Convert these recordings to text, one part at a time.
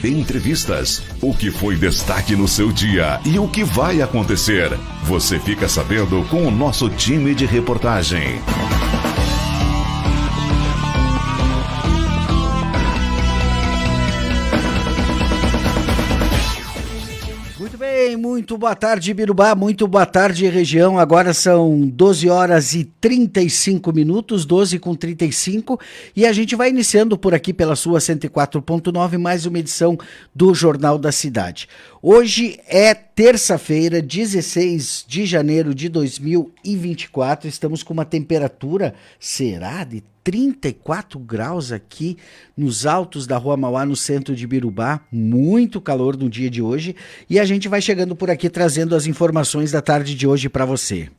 Entrevistas, o que foi destaque no seu dia e o que vai acontecer. Você fica sabendo com o nosso time de reportagem. Muito boa tarde, Birubá, muito boa tarde, região. Agora são 12 horas e 35 minutos, 12h35, e a gente vai iniciando por aqui pela sua 104.9, mais uma edição do Jornal da Cidade. Hoje é terça-feira, 16 de janeiro de 2024, estamos com uma temperatura, será, de 34 graus aqui nos altos da Rua Mauá, no centro de Birubá, muito calor no dia de hoje, e a gente vai chegando por aqui trazendo as informações da tarde de hoje para você.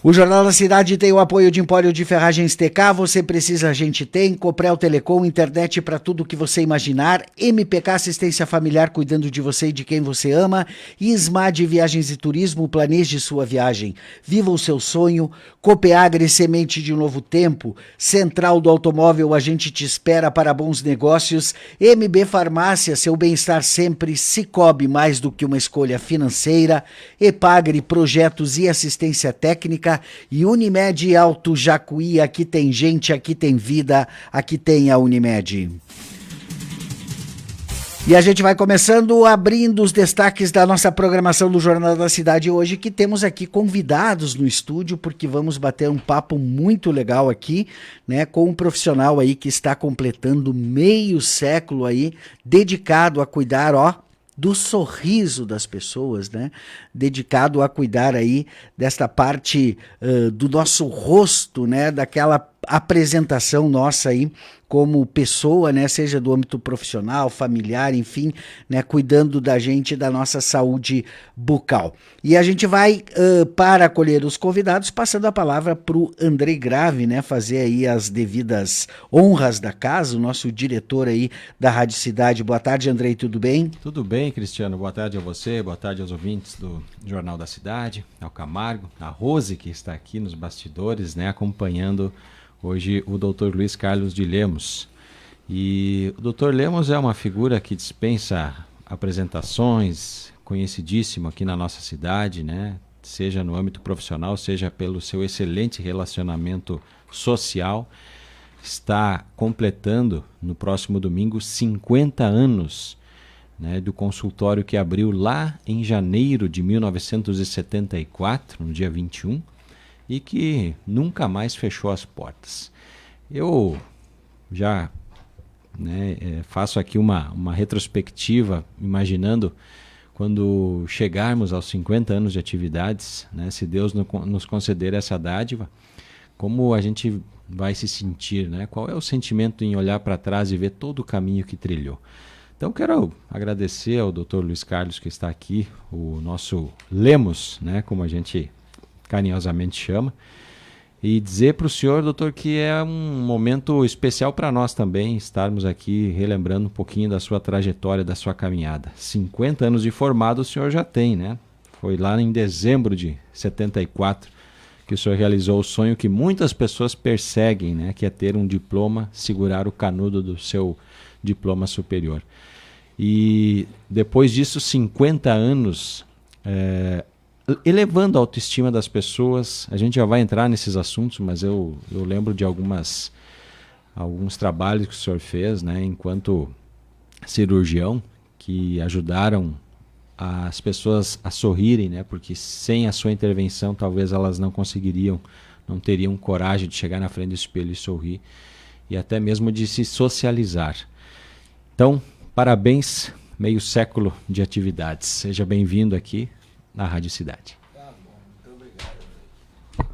O Jornal da Cidade tem o apoio de Empório de Ferragens TK, você precisa, a gente tem, Coprel Telecom, internet para tudo que você imaginar, MPK Assistência Familiar cuidando de você e de quem você ama, e Ismad Viagens e Turismo, planeje sua viagem, viva o seu sonho, Copeagre Semente de um Novo Tempo, Central do Automóvel, a gente te espera para bons negócios, MB Farmácia, seu bem-estar sempre, Cicobi, mais do que uma escolha financeira, Epagre, projetos e assistência técnica, e Unimed Alto Jacuí, aqui tem gente, aqui tem vida, aqui tem a Unimed. E a gente vai começando abrindo os destaques da nossa programação do Jornal da Cidade hoje, que temos aqui convidados no estúdio, porque vamos bater um papo muito legal aqui, né, com um profissional aí que está completando meio século aí, dedicado a cuidar, do sorriso das pessoas, né? Dedicado a cuidar aí desta parte do nosso rosto, né? Daquela apresentação nossa aí como pessoa, né? Seja do âmbito profissional, familiar, enfim, né? Cuidando da gente, da nossa saúde bucal. E a gente vai, para acolher os convidados, passando a palavra para o Andrei Grave, né? Fazer aí as devidas honras da casa, o nosso diretor aí da Rádio Cidade. Boa tarde, Andrei, tudo bem? Tudo bem, Cristiano. Boa tarde a você, boa tarde aos ouvintes do Jornal da Cidade, ao Camargo, a Rose, que está aqui nos bastidores, né? Acompanhando hoje o Dr. Luiz Carlos de Lemos. E o Dr. Lemos é uma figura que dispensa apresentações, conhecidíssimo aqui na nossa cidade, né? Seja no âmbito profissional, seja pelo seu excelente relacionamento social. Está completando no próximo domingo 50 anos, né, do consultório que abriu lá em janeiro de 1974, no dia 21, e que nunca mais fechou as portas. Eu já, né, faço aqui uma retrospectiva, imaginando quando chegarmos aos 50 anos de atividades, né, se Deus nos conceder essa dádiva, como a gente vai se sentir, né? Qual é o sentimento em olhar para trás e ver todo o caminho que trilhou. Então quero agradecer ao Dr. Luiz Carlos que está aqui, o nosso Lemos, né, como a gente carinhosamente chama, e dizer para o senhor, doutor, que é um momento especial para nós também estarmos aqui relembrando um pouquinho da sua trajetória, da sua caminhada. 50 anos de formado o senhor já tem, né? Foi lá em dezembro de 74 que o senhor realizou o sonho que muitas pessoas perseguem, né? Que é ter um diploma, segurar o canudo do seu diploma superior. E depois disso, 50 anos elevando a autoestima das pessoas. A gente já vai entrar nesses assuntos, mas eu lembro de alguns trabalhos que o senhor fez, né, enquanto cirurgião, que ajudaram as pessoas a sorrirem, né, porque sem a sua intervenção talvez elas não teriam coragem de chegar na frente do espelho e sorrir, e até mesmo de se socializar. Então, parabéns, meio século de atividades. Seja bem-vindo aqui na Rádio Cidade. Tá bom, muito obrigado.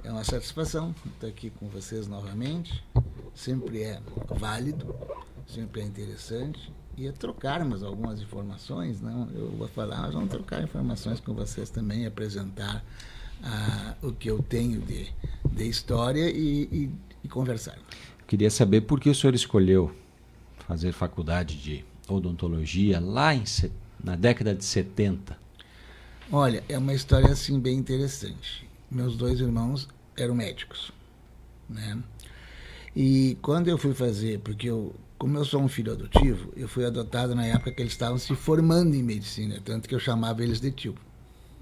É uma satisfação estar aqui com vocês novamente. Sempre é válido, sempre é interessante. E trocarmos algumas informações, não? Eu vou falar, nós vamos trocar informações com vocês também, apresentar o que eu tenho de história e conversar. Eu queria saber por que o senhor escolheu fazer faculdade de odontologia lá na década de 70. Olha, é uma história assim bem interessante. Meus dois irmãos eram médicos, né? E quando eu fui fazer, porque eu como eu sou um filho adotivo, eu fui adotado na época que eles estavam se formando em medicina, tanto que eu chamava eles de tio,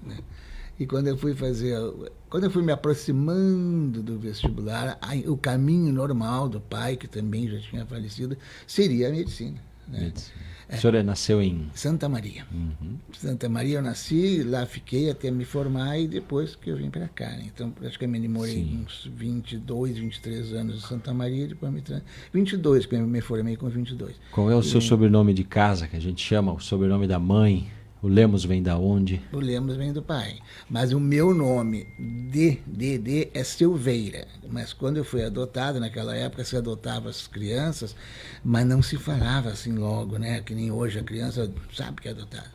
né? E quando eu fui me aproximando do vestibular, o caminho normal do pai, que também já tinha falecido, seria a medicina, né? O senhor nasceu em Santa Maria. Santa Maria eu nasci, lá fiquei até me formar e depois que eu vim para cá, né? Então praticamente morei uns 22, 23 anos em Santa Maria, depois 22, porque eu me formei com 22. Qual é o seu sobrenome de casa, que a gente chama, o sobrenome da mãe? O Lemos vem da onde? O Lemos vem do pai. Mas o meu nome de é Silveira. Mas quando eu fui adotado, naquela época se adotava as crianças, mas não se falava assim logo, né? Que nem hoje a criança sabe que é adotada.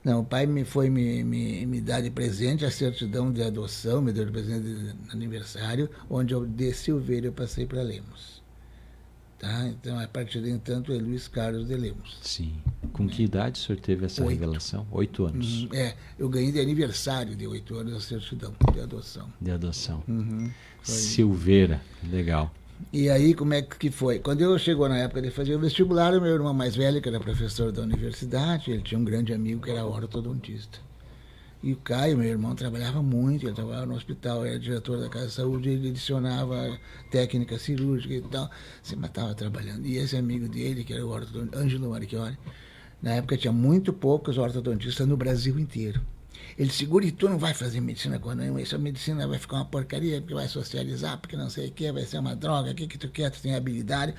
Não, o pai me dar de presente a certidão de adoção, me deu de presente de aniversário, onde eu de Silveira eu passei para Lemos. Tá? Então, a partir de então, é Luiz Carlos de Lemos. Sim. Com que idade o senhor teve essa revelação? 8 anos. Eu ganhei de aniversário de 8 anos a certidão de adoção. De adoção. Silveira, legal. E aí, como é que foi? Quando eu chegou na época de fazer o vestibular, o meu irmão mais velho, que era professor da universidade, ele tinha um grande amigo que era ortodontista. E o Caio, meu irmão, trabalhava muito, ele trabalhava no hospital, era diretor da Casa de Saúde, ele adicionava técnica cirúrgica e tal, sempre estava trabalhando. E esse amigo dele, que era o ortodontista, Ângelo Marchiori, na época tinha muito poucos ortodontistas no Brasil inteiro. Ele disse, Guri, tu não vai fazer medicina quando não, essa medicina vai ficar uma porcaria, porque vai socializar, porque não sei o que, vai ser uma droga, o que tu quer, tu tem habilidade,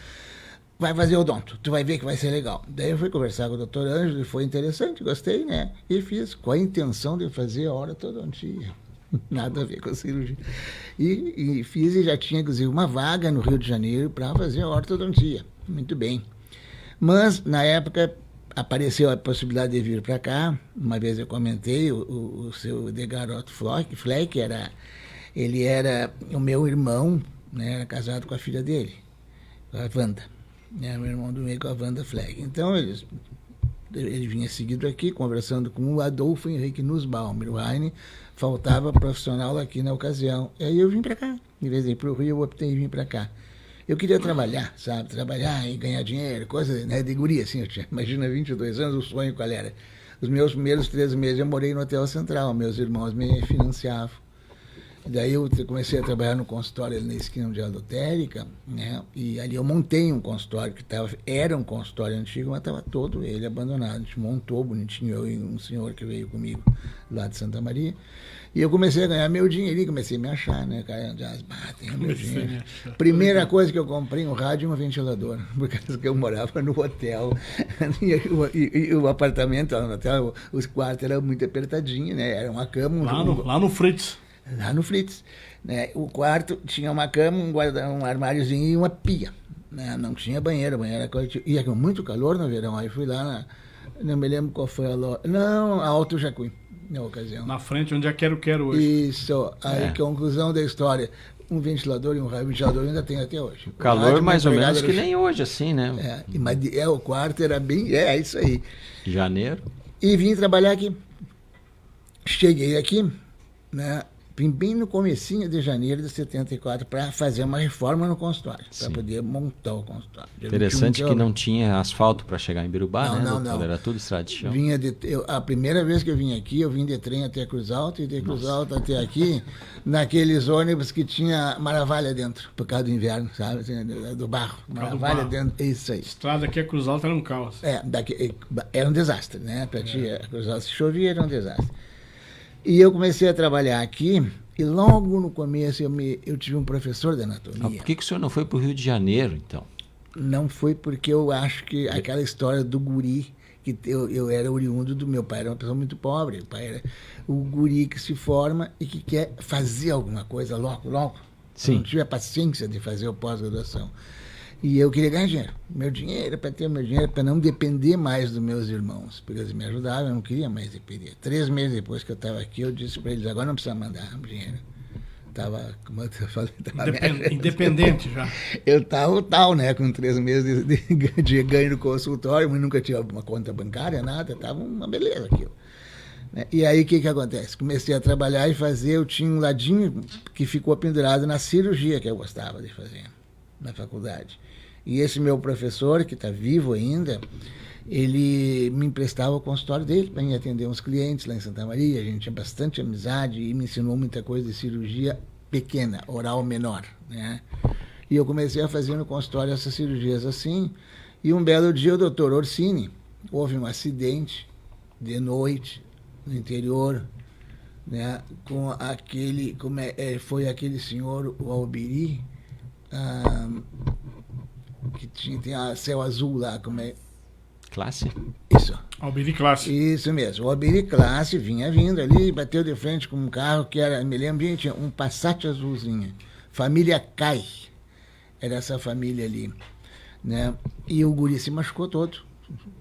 vai fazer odonto, tu vai ver que vai ser legal. Daí eu fui conversar com o doutor Ângelo, e foi interessante, gostei, né? E fiz com a intenção de fazer a ortodontia. Nada a ver com a cirurgia. E fiz e já tinha, inclusive, uma vaga no Rio de Janeiro para fazer a ortodontia. Muito bem. Mas, na época, apareceu a possibilidade de vir para cá. Uma vez eu comentei, o seu Degarot Fleck, ele era o meu irmão, né? Era casado com a filha dele, a Wanda. Meu irmão do meio com a Wanda Fleck. Então, ele vinha seguido aqui, conversando com o Adolfo Henrique Nussbaum, o Heine, faltava profissional aqui na ocasião. E aí eu vim para cá. Em vez de ir para o Rio, eu optei em vir para cá. Eu queria trabalhar, sabe? Trabalhar e ganhar dinheiro, coisa, né, de guria, assim. Eu tinha, imagina, 22 anos, o sonho qual era? Os meus primeiros 13 meses eu morei no Hotel Central, meus irmãos me financiavam. Daí eu comecei a trabalhar no consultório ali na esquina de Adotérica, né? E ali eu montei um consultório que era um consultório antigo, mas estava todo ele abandonado. A gente montou bonitinho, eu e um senhor que veio comigo lá de Santa Maria. E eu comecei a ganhar meu dinheirinho, comecei a me achar, né? Cara, tenho meu dinheiro. Primeira coisa que eu comprei, um rádio e um ventilador, porque eu morava no hotel. E o apartamento lá no hotel, os quartos eram muito apertadinhos, né? Era uma cama... Lá no Fritz. Lá no Fritz, né? O quarto tinha uma cama, um armáriozinho e uma pia, né? Não tinha banheiro, banheiro era coletivo. E com muito calor no verão, aí fui lá, não me lembro qual foi a loja. Não, a Alto Jacuí, na ocasião. Na frente, onde é Quero hoje. Isso, aí conclusão da história. Um ventilador e um raio ventilador ainda tem até hoje. O calor mais ou menos que nem hoje, assim, né? Mas o quarto era bem... É isso aí. Janeiro. E vim trabalhar aqui. Cheguei aqui, né? Bem no comecinho de janeiro de 74, para fazer uma reforma no consultório, para poder montar o consultório. Interessante que não tinha asfalto para chegar em Birubá, né? Não. Era tudo estrada de chão. A primeira vez que eu vim aqui, eu vim de trem até Cruz Alta e de Cruz Alta até aqui, naqueles ônibus que tinha maravalha dentro, por causa do inverno, sabe? Do barro. Maravalha dentro, isso aí. Estrada aqui a Cruz Alta era um caos. Era um desastre, né? Para ti, a Cruz Alta, se chovia, era um desastre. E eu comecei a trabalhar aqui, e logo no começo eu tive um professor de anatomia. Por que o senhor não foi para o Rio de Janeiro, então? Não foi porque eu acho que aquela história do guri, que eu era oriundo do meu pai, era uma pessoa muito pobre. O pai era o guri que se forma e que quer fazer alguma coisa logo. Sim. Eu não tive a paciência de fazer o pós-graduação. E eu queria ganhar dinheiro. Meu dinheiro, para ter meu dinheiro, para não depender mais dos meus irmãos. Porque eles me ajudavam, eu não queria mais depender. 3 meses depois que eu estava aqui, eu disse para eles, agora não precisa mandar dinheiro. Estava, como eu falei, independente já. Eu estava tal, né? Com 3 meses de ganho no consultório, mas nunca tinha uma conta bancária, nada. Estava uma beleza aquilo. E aí, o que acontece? Comecei a trabalhar e fazer, eu tinha um ladinho que ficou pendurado na cirurgia que eu gostava de fazer, na faculdade. E esse meu professor, que está vivo ainda, ele me emprestava o consultório dele para ir atender uns clientes lá em Santa Maria. A gente tinha bastante amizade e me ensinou muita coisa de cirurgia pequena, oral menor, né? E eu comecei a fazer no consultório essas cirurgias assim. E um belo dia o doutor Orsini, houve um acidente de noite no interior, né, com aquele, foi aquele senhor, o Albiri, que tem a céu azul lá, Classe? Isso. Albiri Classe. Isso mesmo. O Albiri Classe vinha vindo ali, bateu de frente com um carro que era, me lembro bem, tinha um Passat azulzinho. Família Cai. Era essa família ali, né? E o guri se machucou todo,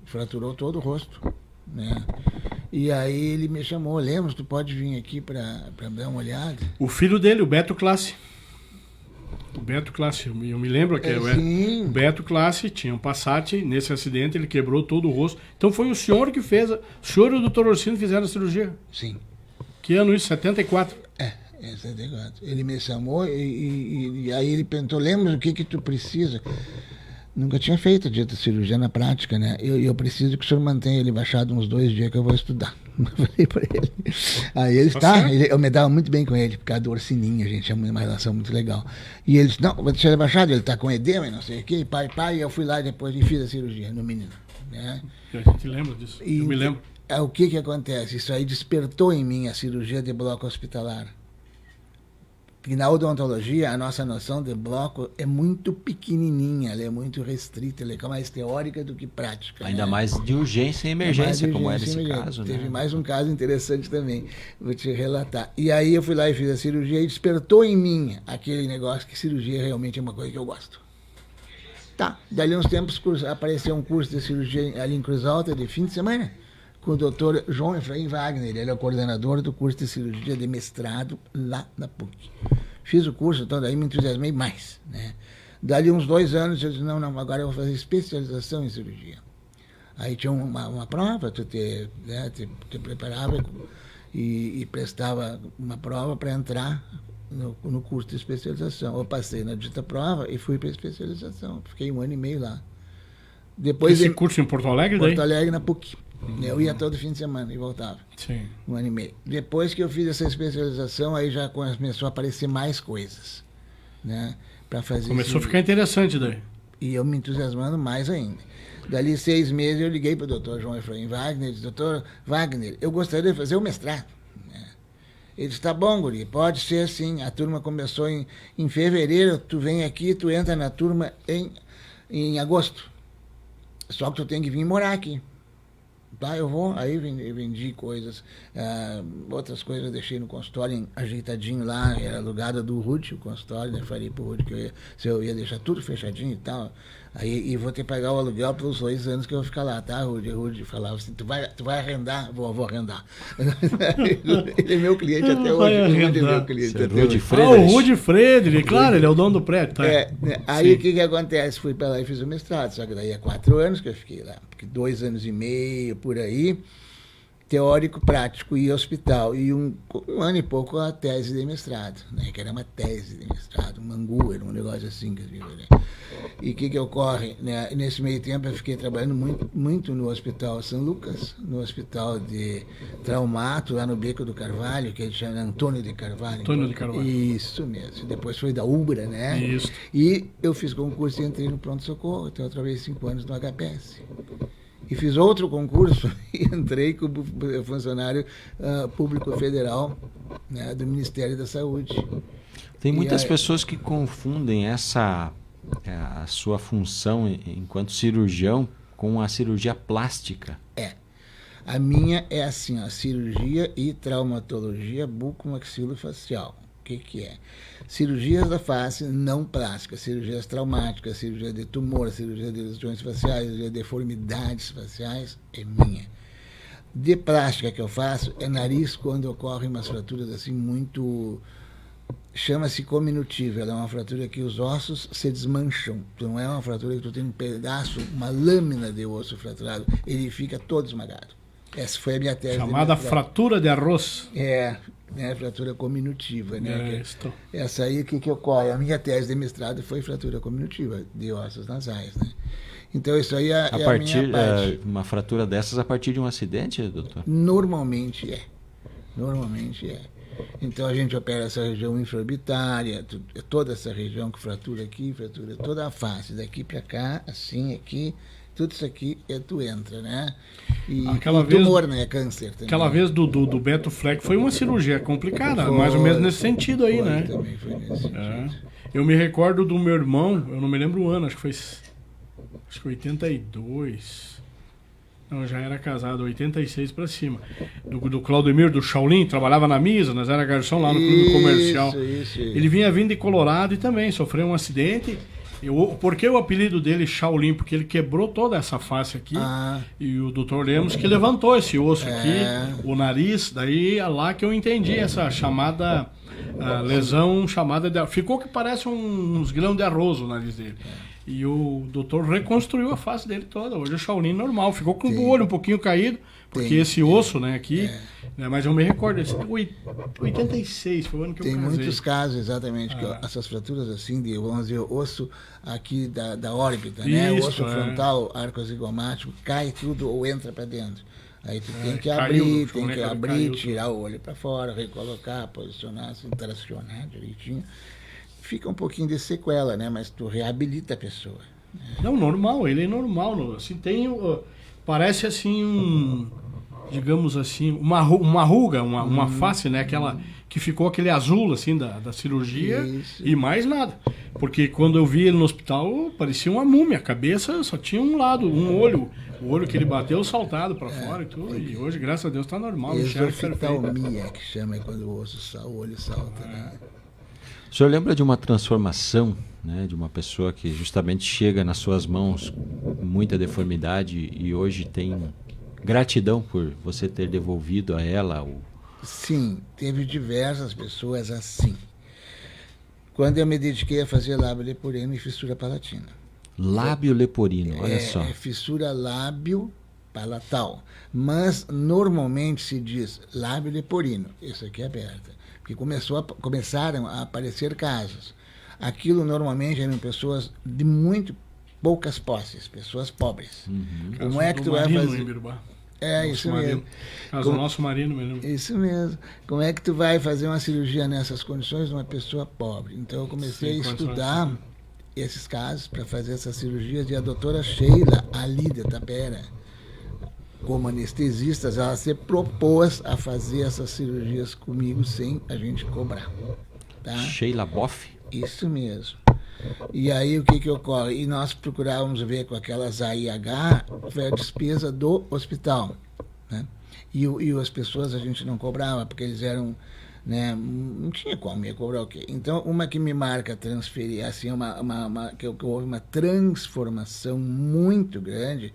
fraturou todo o rosto, né? E aí ele me chamou, Lemos, tu pode vir aqui para dar uma olhada? O filho dele, o Beto Classe. O Beto Classe, eu me lembro que o Beto Classe tinha um Passat, nesse acidente ele quebrou todo o rosto. Então foi o senhor que fez, o senhor e o doutor Orsini fizeram a cirurgia? Sim. Que ano isso? 74? É 74. Ele me chamou e aí ele perguntou, Lemos, o que tu precisa? Nunca tinha feito dita cirurgia na prática, né? Eu preciso que o senhor mantenha ele baixado uns 2 dias que eu vou estudar. Eu falei pra ele. Aí ele eu me dava muito bem com ele, por causa do Orsininho, a gente tinha uma relação muito legal. E ele disse, não, vou deixar ele baixado, ele tá com edema e não sei o quê, pai, e eu fui lá depois e fiz a cirurgia no menino, né? A gente lembra disso, eu me lembro. O que acontece? Isso aí despertou em mim a cirurgia de bloco hospitalar. Porque na odontologia, a nossa noção de bloco é muito pequenininha, ela é muito restrita, ela é mais teórica do que prática. Ainda né? mais de urgência e emergência, como é nesse caso. Teve né? mais um caso interessante também, vou te relatar. E aí eu fui lá e fiz a cirurgia e despertou em mim aquele negócio que cirurgia realmente é uma coisa que eu gosto. Tá, dali uns tempos apareceu um curso de cirurgia ali em Cruz Alta de fim de semana, com o doutor João Efraim Wagner, ele é o coordenador do curso de cirurgia de mestrado lá na PUC. Fiz o curso, então daí me entusiasmei mais, né? Dali uns 2 anos eu disse, não, agora eu vou fazer especialização em cirurgia. Aí tinha uma prova, tu te preparava e prestava uma prova para entrar no curso de especialização. Eu passei na dita prova e fui para a especialização, fiquei 1 ano e meio lá. Depois Esse curso em Porto Alegre? Porto Alegre, na PUC. Eu ia todo fim de semana e voltava. Sim. 1 ano e meio. Depois que eu fiz essa especialização, aí já começou a aparecer mais coisas, né? Para fazer. Começou a ficar interessante daí. E eu me entusiasmando mais ainda. Dali 6 meses eu liguei para o doutor João Efraim Wagner e disse, doutor Wagner, eu gostaria de fazer o mestrado. Ele disse, tá bom, guri, pode ser sim. A turma começou em fevereiro, tu vem aqui, tu entra na turma em agosto. Só que tu tem que vir morar aqui. Tá, eu vou. Aí vendi coisas, outras coisas eu deixei no consultório ajeitadinho lá, era alugada do Rude, o consultório, né? Falei pro Rude que eu ia deixar tudo fechadinho e tal. Aí e vou ter que pagar o aluguel pelos 2 anos que eu vou ficar lá, tá, Rude? O Rude falava assim, tu vai arrendar? Vou arrendar. Ele é meu cliente até hoje. O Rude é meu cliente até hoje. O Rude Frederic, claro, ele é o dono do prédio, tá? Aí o que acontece? Fui para lá e fiz o mestrado, só que daí há 4 anos que eu fiquei lá, porque 2 anos e meio, por aí, teórico, prático e hospital. E um ano e pouco a tese de mestrado, né? Que era uma tese de mestrado, um angu, era um negócio assim. Né? E o que ocorre? Né? Nesse meio tempo eu fiquei trabalhando muito no Hospital São Lucas, no Hospital de Traumato, lá no Beco do Carvalho, que ele chama Antônio de Carvalho. Antônio de Carvalho. Isso mesmo. Depois foi da Ubra, né? Isso. E eu fiz concurso e entrei no pronto-socorro, então eu trabalhei 5 anos no HPS. E fiz outro concurso e entrei como funcionário público federal, né, do Ministério da Saúde. Tem muitas pessoas que confundem a sua função enquanto cirurgião com a cirurgia plástica. A minha é assim, a cirurgia e traumatologia bucomaxilofacial. O que é? Cirurgias da face não plásticas, cirurgias traumáticas, cirurgia de tumor, cirurgia de lesões faciais, cirurgia de deformidades faciais, é minha. De plástica que eu faço é nariz quando ocorrem umas fraturas assim muito... Chama-se cominutiva, ela é uma fratura que os ossos se desmancham. Não é uma fratura que tu tem um pedaço, uma lâmina de osso fraturado, ele fica todo esmagado. Essa foi a minha tese. Chamada fratura de arroz. né? Fratura cominutiva, né? Isto. Essa aí, o que ocorre? A minha tese de mestrado foi fratura cominutiva de ossos nasais, né? Então, isso aí é a minha parte. Uma fratura dessas a partir de um acidente, doutor? Normalmente é. Então, a gente opera essa região infraorbitária, toda essa região que fratura aqui, fratura toda a face, daqui para cá, assim, aqui, tudo isso aqui, tu entra, né? E tumor, né? Câncer também. Aquela vez do Beto Fleck foi uma cirurgia complicada, mais ou menos nesse sentido aí, né? Também foi nesse sentido. Eu me recordo do meu irmão, eu não me lembro o ano, acho que 82. Não, eu já era casado, 86 para cima. Do Claudemir, do Shaolin, trabalhava na Misa, nós era garçom lá no clube comercial. Isso. Ele vinha vindo de Colorado e também sofreu um acidente. Por que o apelido dele Shaolin? Porque ele quebrou toda essa face aqui. E o doutor Lemos que levantou esse osso aqui, o nariz. Daí é lá que eu entendi essa chamada lesão chamada ficou que parece uns grãos de arroz o nariz dele. E o doutor reconstruiu a face dele toda. Hoje é Shaolin normal. Ficou com o olho um pouquinho caído, porque esse osso, né, aqui... Né, mas eu me recordo, 86 foi o ano que eu casei. Tem muitos casos, exatamente, que essas fraturas assim, vamos dizer, osso aqui da órbita, né? O osso frontal, arco zigomático, cai tudo ou entra para dentro. Aí tu tem que abrir, tirar o olho para fora, recolocar, posicionar, assim, tracionar direitinho. Fica um pouquinho de sequela, né? Mas tu reabilita a pessoa. Né? Não, normal, ele é normal. Assim, parece assim digamos assim, uma ruga, uma face, né? Aquela que ficou aquele azul assim da cirurgia. Isso. E mais nada. Porque quando eu vi ele no hospital, parecia uma múmia. A cabeça só tinha um lado, um olho. O olho que ele bateu saltado para fora e tudo. E hoje, graças a Deus, tá normal. Exoftalmia, que chama quando o olho salta, né? O senhor lembra de uma transformação, né, de uma pessoa que justamente chega nas suas mãos com muita deformidade e hoje tem gratidão por você ter devolvido a ela? Sim, teve diversas pessoas assim. Quando eu me dediquei a fazer lábio leporino e fissura palatina. Lábio leporino, olha só. É fissura lábio palatal. Mas normalmente se diz lábio leporino. Isso aqui é aberta. Porque começaram a aparecer casos. Aquilo normalmente eram pessoas de muito poucas posses, pessoas pobres. Como é que tu vai fazer? Isso mesmo. Caso do nosso Marino mesmo. Isso mesmo. Como é que tu vai fazer uma cirurgia nessas condições de uma pessoa pobre? Então eu comecei a estudar esses casos para fazer essas cirurgias e a doutora Sheila ali de Tapera, como anestesista, ela se propôs a fazer essas cirurgias comigo sem a gente cobrar. Tá? Sheila Boff? Isso mesmo. E aí o que ocorre? E nós procurávamos ver com aquelas AIH, foi a despesa do hospital. Né? E as pessoas a gente não cobrava, porque eles eram... Né, não tinha como ia cobrar o quê? Então, uma que me marca transferir, assim, que houve uma transformação muito grande,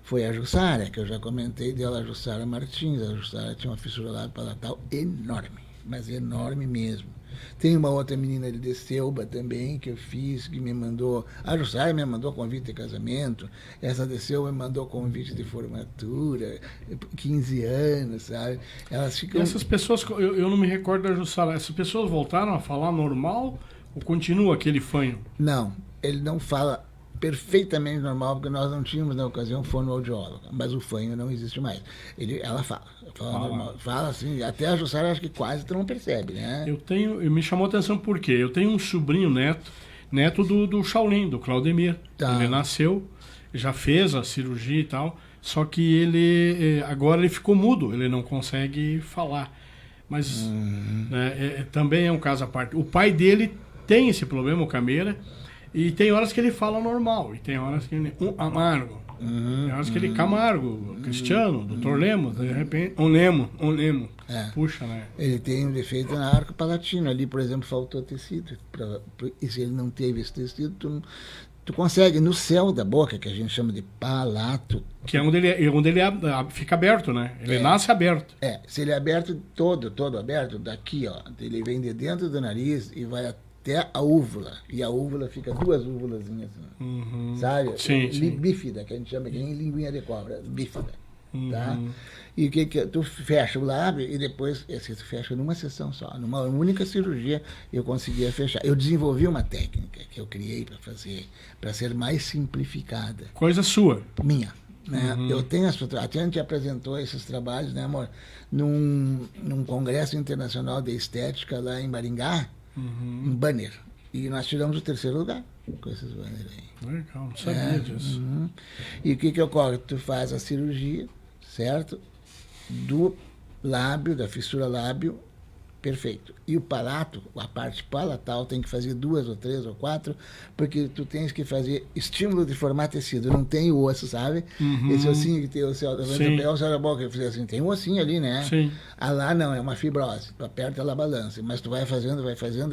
foi a Jussara, que eu já comentei dela, a Jussara Martins. A Jussara tinha uma fissura lábio palatal enorme, mas enorme mesmo. Tem uma outra menina de Selba também, que eu fiz, que me mandou... A Jussara me mandou convite de casamento, essa de Selba me mandou convite de formatura, 15 anos, sabe? Elas ficam... E essas pessoas, eu não me recordo da Jussara, essas pessoas voltaram a falar normal ou continua aquele fanho? Não, ele não fala perfeitamente normal, porque nós não tínhamos na ocasião fonoaudióloga, mas o fanho não existe mais. Ela fala normal, fala assim, até a Jussara acho que quase tu não percebe, né? Me chamou a atenção porque eu tenho um sobrinho neto do Shaolin, do Claudemir. Tá. Ele nasceu, já fez a cirurgia e tal, só que agora ele ficou mudo, ele não consegue falar. Mas também é um caso à parte. O pai dele tem esse problema, o Cameira, e tem horas que ele fala normal, e tem horas que ele... amargo. Tem horas que ele... Camargo, Cristiano, Dr. Lemos, de repente... Um Lemo. Puxa, né? Ele tem um defeito na arco palatino. Ali, por exemplo, faltou tecido. E se ele não teve esse tecido, tu consegue, no céu da boca, que a gente chama de palato... Que é onde ele fica aberto, né? Ele nasce aberto. Se ele é aberto, todo aberto, daqui, ó. Ele vem de dentro do nariz e vai até a úvula, e a úvula fica duas úvulazinhas, sabe? Sim. Bífida, que a gente chama que nem linguinha de cobra, bífida. tá? E o que tu fecha o lábio e depois tu fecha numa sessão só, numa única cirurgia eu conseguia fechar. Eu desenvolvi uma técnica que eu criei para fazer, para ser mais simplificada. Coisa sua. Minha. Né? Eu tenho a gente apresentou esses trabalhos, né, amor, num congresso internacional de estética lá em Maringá, um banner. E nós tiramos o 3º lugar com esses banners aí. Legal, não sabia disso. E o que ocorre? Tu faz a cirurgia, certo? Do lábio, da fissura lábio, perfeito. E o palato, a parte palatal, tem que fazer 2 ou 3 ou 4, porque tu tens que fazer estímulo de formar tecido. Não tem o osso, sabe? Esse ossinho que tem o céu da boca, eu falei assim, tem um ossinho ali, né? Sim. Ah, lá não, é uma fibrose. Tu aperta, ela balança. Mas tu vai fazendo,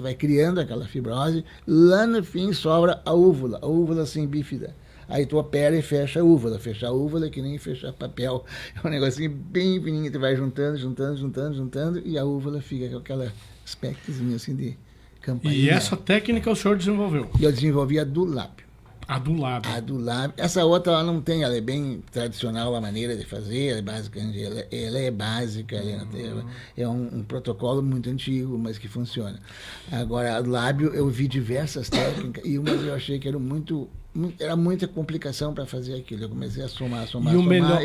vai criando aquela fibrose. Lá no fim sobra a úvula assim, bífida. Aí tu opera e fecha a úvula. Fechar a úvula é que nem fechar papel. É um negocinho bem fininho. Tu vai juntando, e a úvula fica com aquela aspectozinho assim de campainha. E essa técnica o senhor desenvolveu? Eu desenvolvi a do lábio. A do lábio. A do lábio. Essa outra ela não tem, ela é bem tradicional a maneira de fazer, ela é básica, ela é básica, é um protocolo muito antigo, mas que funciona. Agora, a do lábio eu vi diversas técnicas e umas eu achei que era muita complicação para fazer aquilo. Eu comecei a somar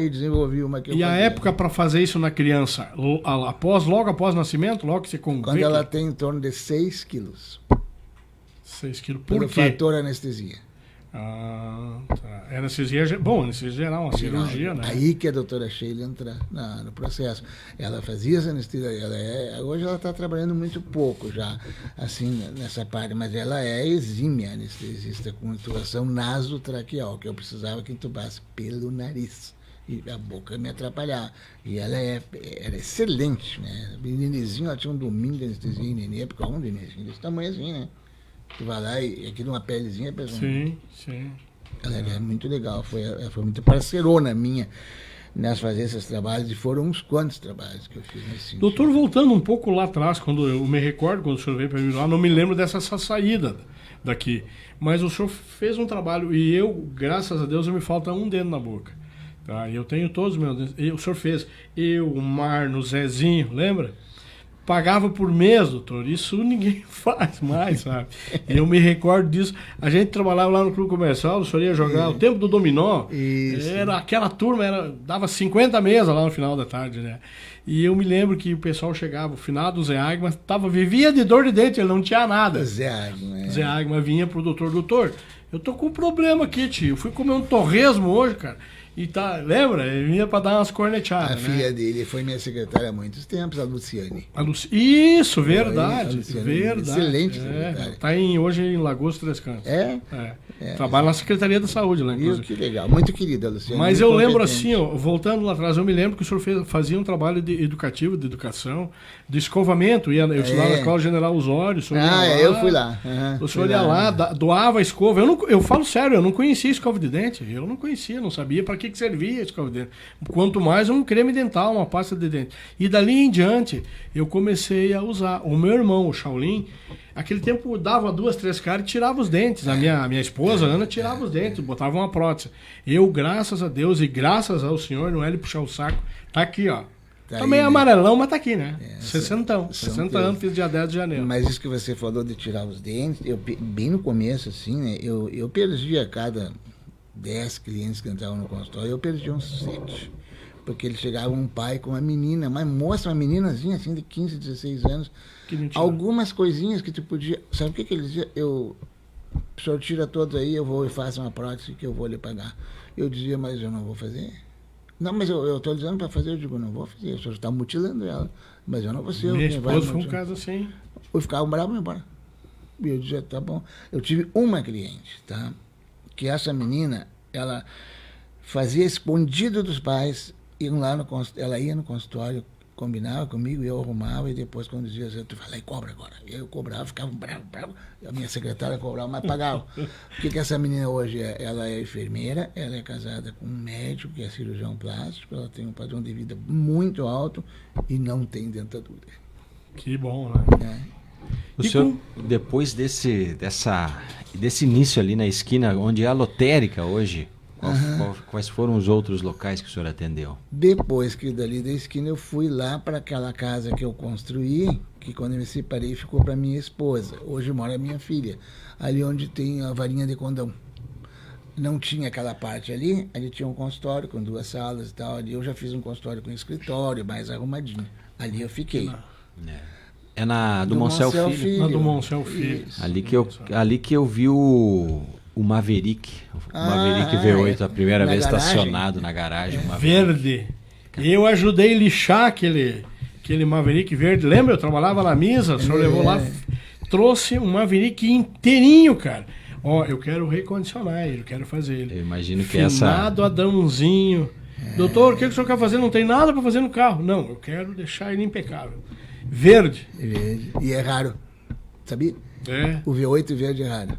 e desenvolvi uma que eu fazia. A época para fazer isso na criança, logo após o nascimento, logo que você convê? Quando ela tem em torno de 6 quilos. 6 quilos. Por quê? Pelo fator anestesia. Ah, tá. Anestesia geral, uma cirurgia, né? Aí que a doutora Sheila entra no processo. Ela fazia essa anestesia, hoje ela está trabalhando muito pouco já, assim, nessa parte, mas ela é exímia anestesista com intubação nasotraqueal, que eu precisava que intubasse pelo nariz. E a boca me atrapalhava. E ela era excelente, né? O nenezinho, ela tinha um domínio de anestesia em nenê, porque é um nenezinho desse tamanho assim, né? Tu vai lá e aqui numa pelezinha... Sim. Ela é muito legal, foi muito parceirona minha nessa fazer esses trabalhos, e foram uns quantos trabalhos que eu fiz nesse sentido. Doutor, voltando um pouco lá atrás, quando eu me recordo, quando o senhor veio para mim lá, não me lembro dessa saída daqui, mas o senhor fez um trabalho e eu, graças a Deus, me falta um dedo na boca. Tá? E eu tenho todos os meus dedos. E o senhor fez, o Marno, o Zezinho, lembra? Pagava por mês, doutor. Isso ninguém faz mais, sabe? Eu me recordo disso. A gente trabalhava lá no clube comercial, o senhor ia jogar o tempo do dominó. Isso. Era aquela turma, dava 50 mesas lá no final da tarde, né? E eu me lembro que o pessoal chegava, o finado Zé Agma, vivia de dor de dente, ele não tinha nada. Zé Agma, Zé Agma vinha pro doutor, eu tô com um problema aqui, tio. Eu fui comer um torresmo hoje, cara. E lembra? Ele vinha para dar umas corneteadas. A filha dele foi minha secretária há muitos tempos, a Luciane. Isso, verdade. Verdade. Excelente secretária. Está hoje em Lagoas Três Cantos. Trabalha na Secretaria da Saúde lá, inclusive. Que legal, muito querida a Luciane. Mas eu lembro assim, voltando lá atrás, eu me lembro que o senhor fazia um trabalho educativo, de educação, de escovamento. Eu estudava na Escola General Osório. Eu fui lá. O senhor ia lá, doava a escova. Eu falo sério, eu não conhecia escova de dente. Eu não conhecia, não sabia para que servia a escova de dente. Quanto mais um creme dental, uma pasta de dente. E dali em diante, eu comecei a usar. O meu irmão, o Shaolin, aquele tempo dava 2, 3 caras e tirava os dentes. A minha esposa, Ana, tirava os dentes, botava uma prótese. Eu, graças a Deus e graças ao senhor, não é ele puxar o saco, tá aqui, ó. Tá meio amarelão, mas tá aqui, né? 60 anos, fiz dia 10 de janeiro. Mas isso que você falou de tirar os dentes, bem no começo, assim, né? Eu perdi a cada 10 clientes que entravam no consultório, eu perdi uns 7. Porque ele chegava um pai com uma menina, uma moça, uma meninazinha assim de 15, 16 anos. Algumas coisinhas que tu podia... Sabe o que ele dizia? O senhor tira todos aí, eu vou e faço uma prótese que eu vou lhe pagar. Eu dizia, mas eu não vou fazer. Não, mas eu estou dizendo para fazer, eu digo, não vou fazer, o senhor está mutilando ela. Mas eu não vou ser. Minha esposa foi um caso assim. Eu ficava bravo e ia embora. E eu dizia, tá bom. Eu tive uma cliente, tá? Que essa menina, ela fazia escondido dos pais, ela ia no consultório, combinava comigo, eu arrumava, e depois quando dizia assim, tu vai lá e cobra agora. Eu cobrava, ficava bravo, a minha secretária cobrava, mas pagava. O que essa menina hoje é? Ela é enfermeira, ela é casada com um médico que é cirurgião plástico, ela tem um padrão de vida muito alto e não tem dentadura. Que bom, né? O senhor, depois desse início ali na esquina, onde é a lotérica hoje, Quais foram os outros locais que o senhor atendeu? Depois que dali da esquina eu fui lá para aquela casa que eu construí, que quando eu me separei ficou para minha esposa. Hoje mora a minha filha, ali onde tem a varinha de condão. Não tinha aquela parte ali tinha um consultório com 2 salas e tal. Ali eu já fiz um consultório com escritório, mais arrumadinho. Ali eu fiquei. É na do Moncel Filho. Na do Moncel Filho. Ali que eu vi o Maverick. O Maverick V8, a primeira vez garagem. Estacionado na garagem. Verde. E eu ajudei a lixar aquele Maverick verde. Lembra? Eu trabalhava na misa, o senhor levou lá, trouxe um Maverick inteirinho, cara. Ó, eu quero recondicionar ele, eu quero fazer ele. Eu imagino que Finado Adãozinho. Doutor, o que o senhor quer fazer? Não tem nada para fazer no carro. Não, eu quero deixar ele impecável. Verde. Verde. E é raro, sabia? É. O V8 verde é raro.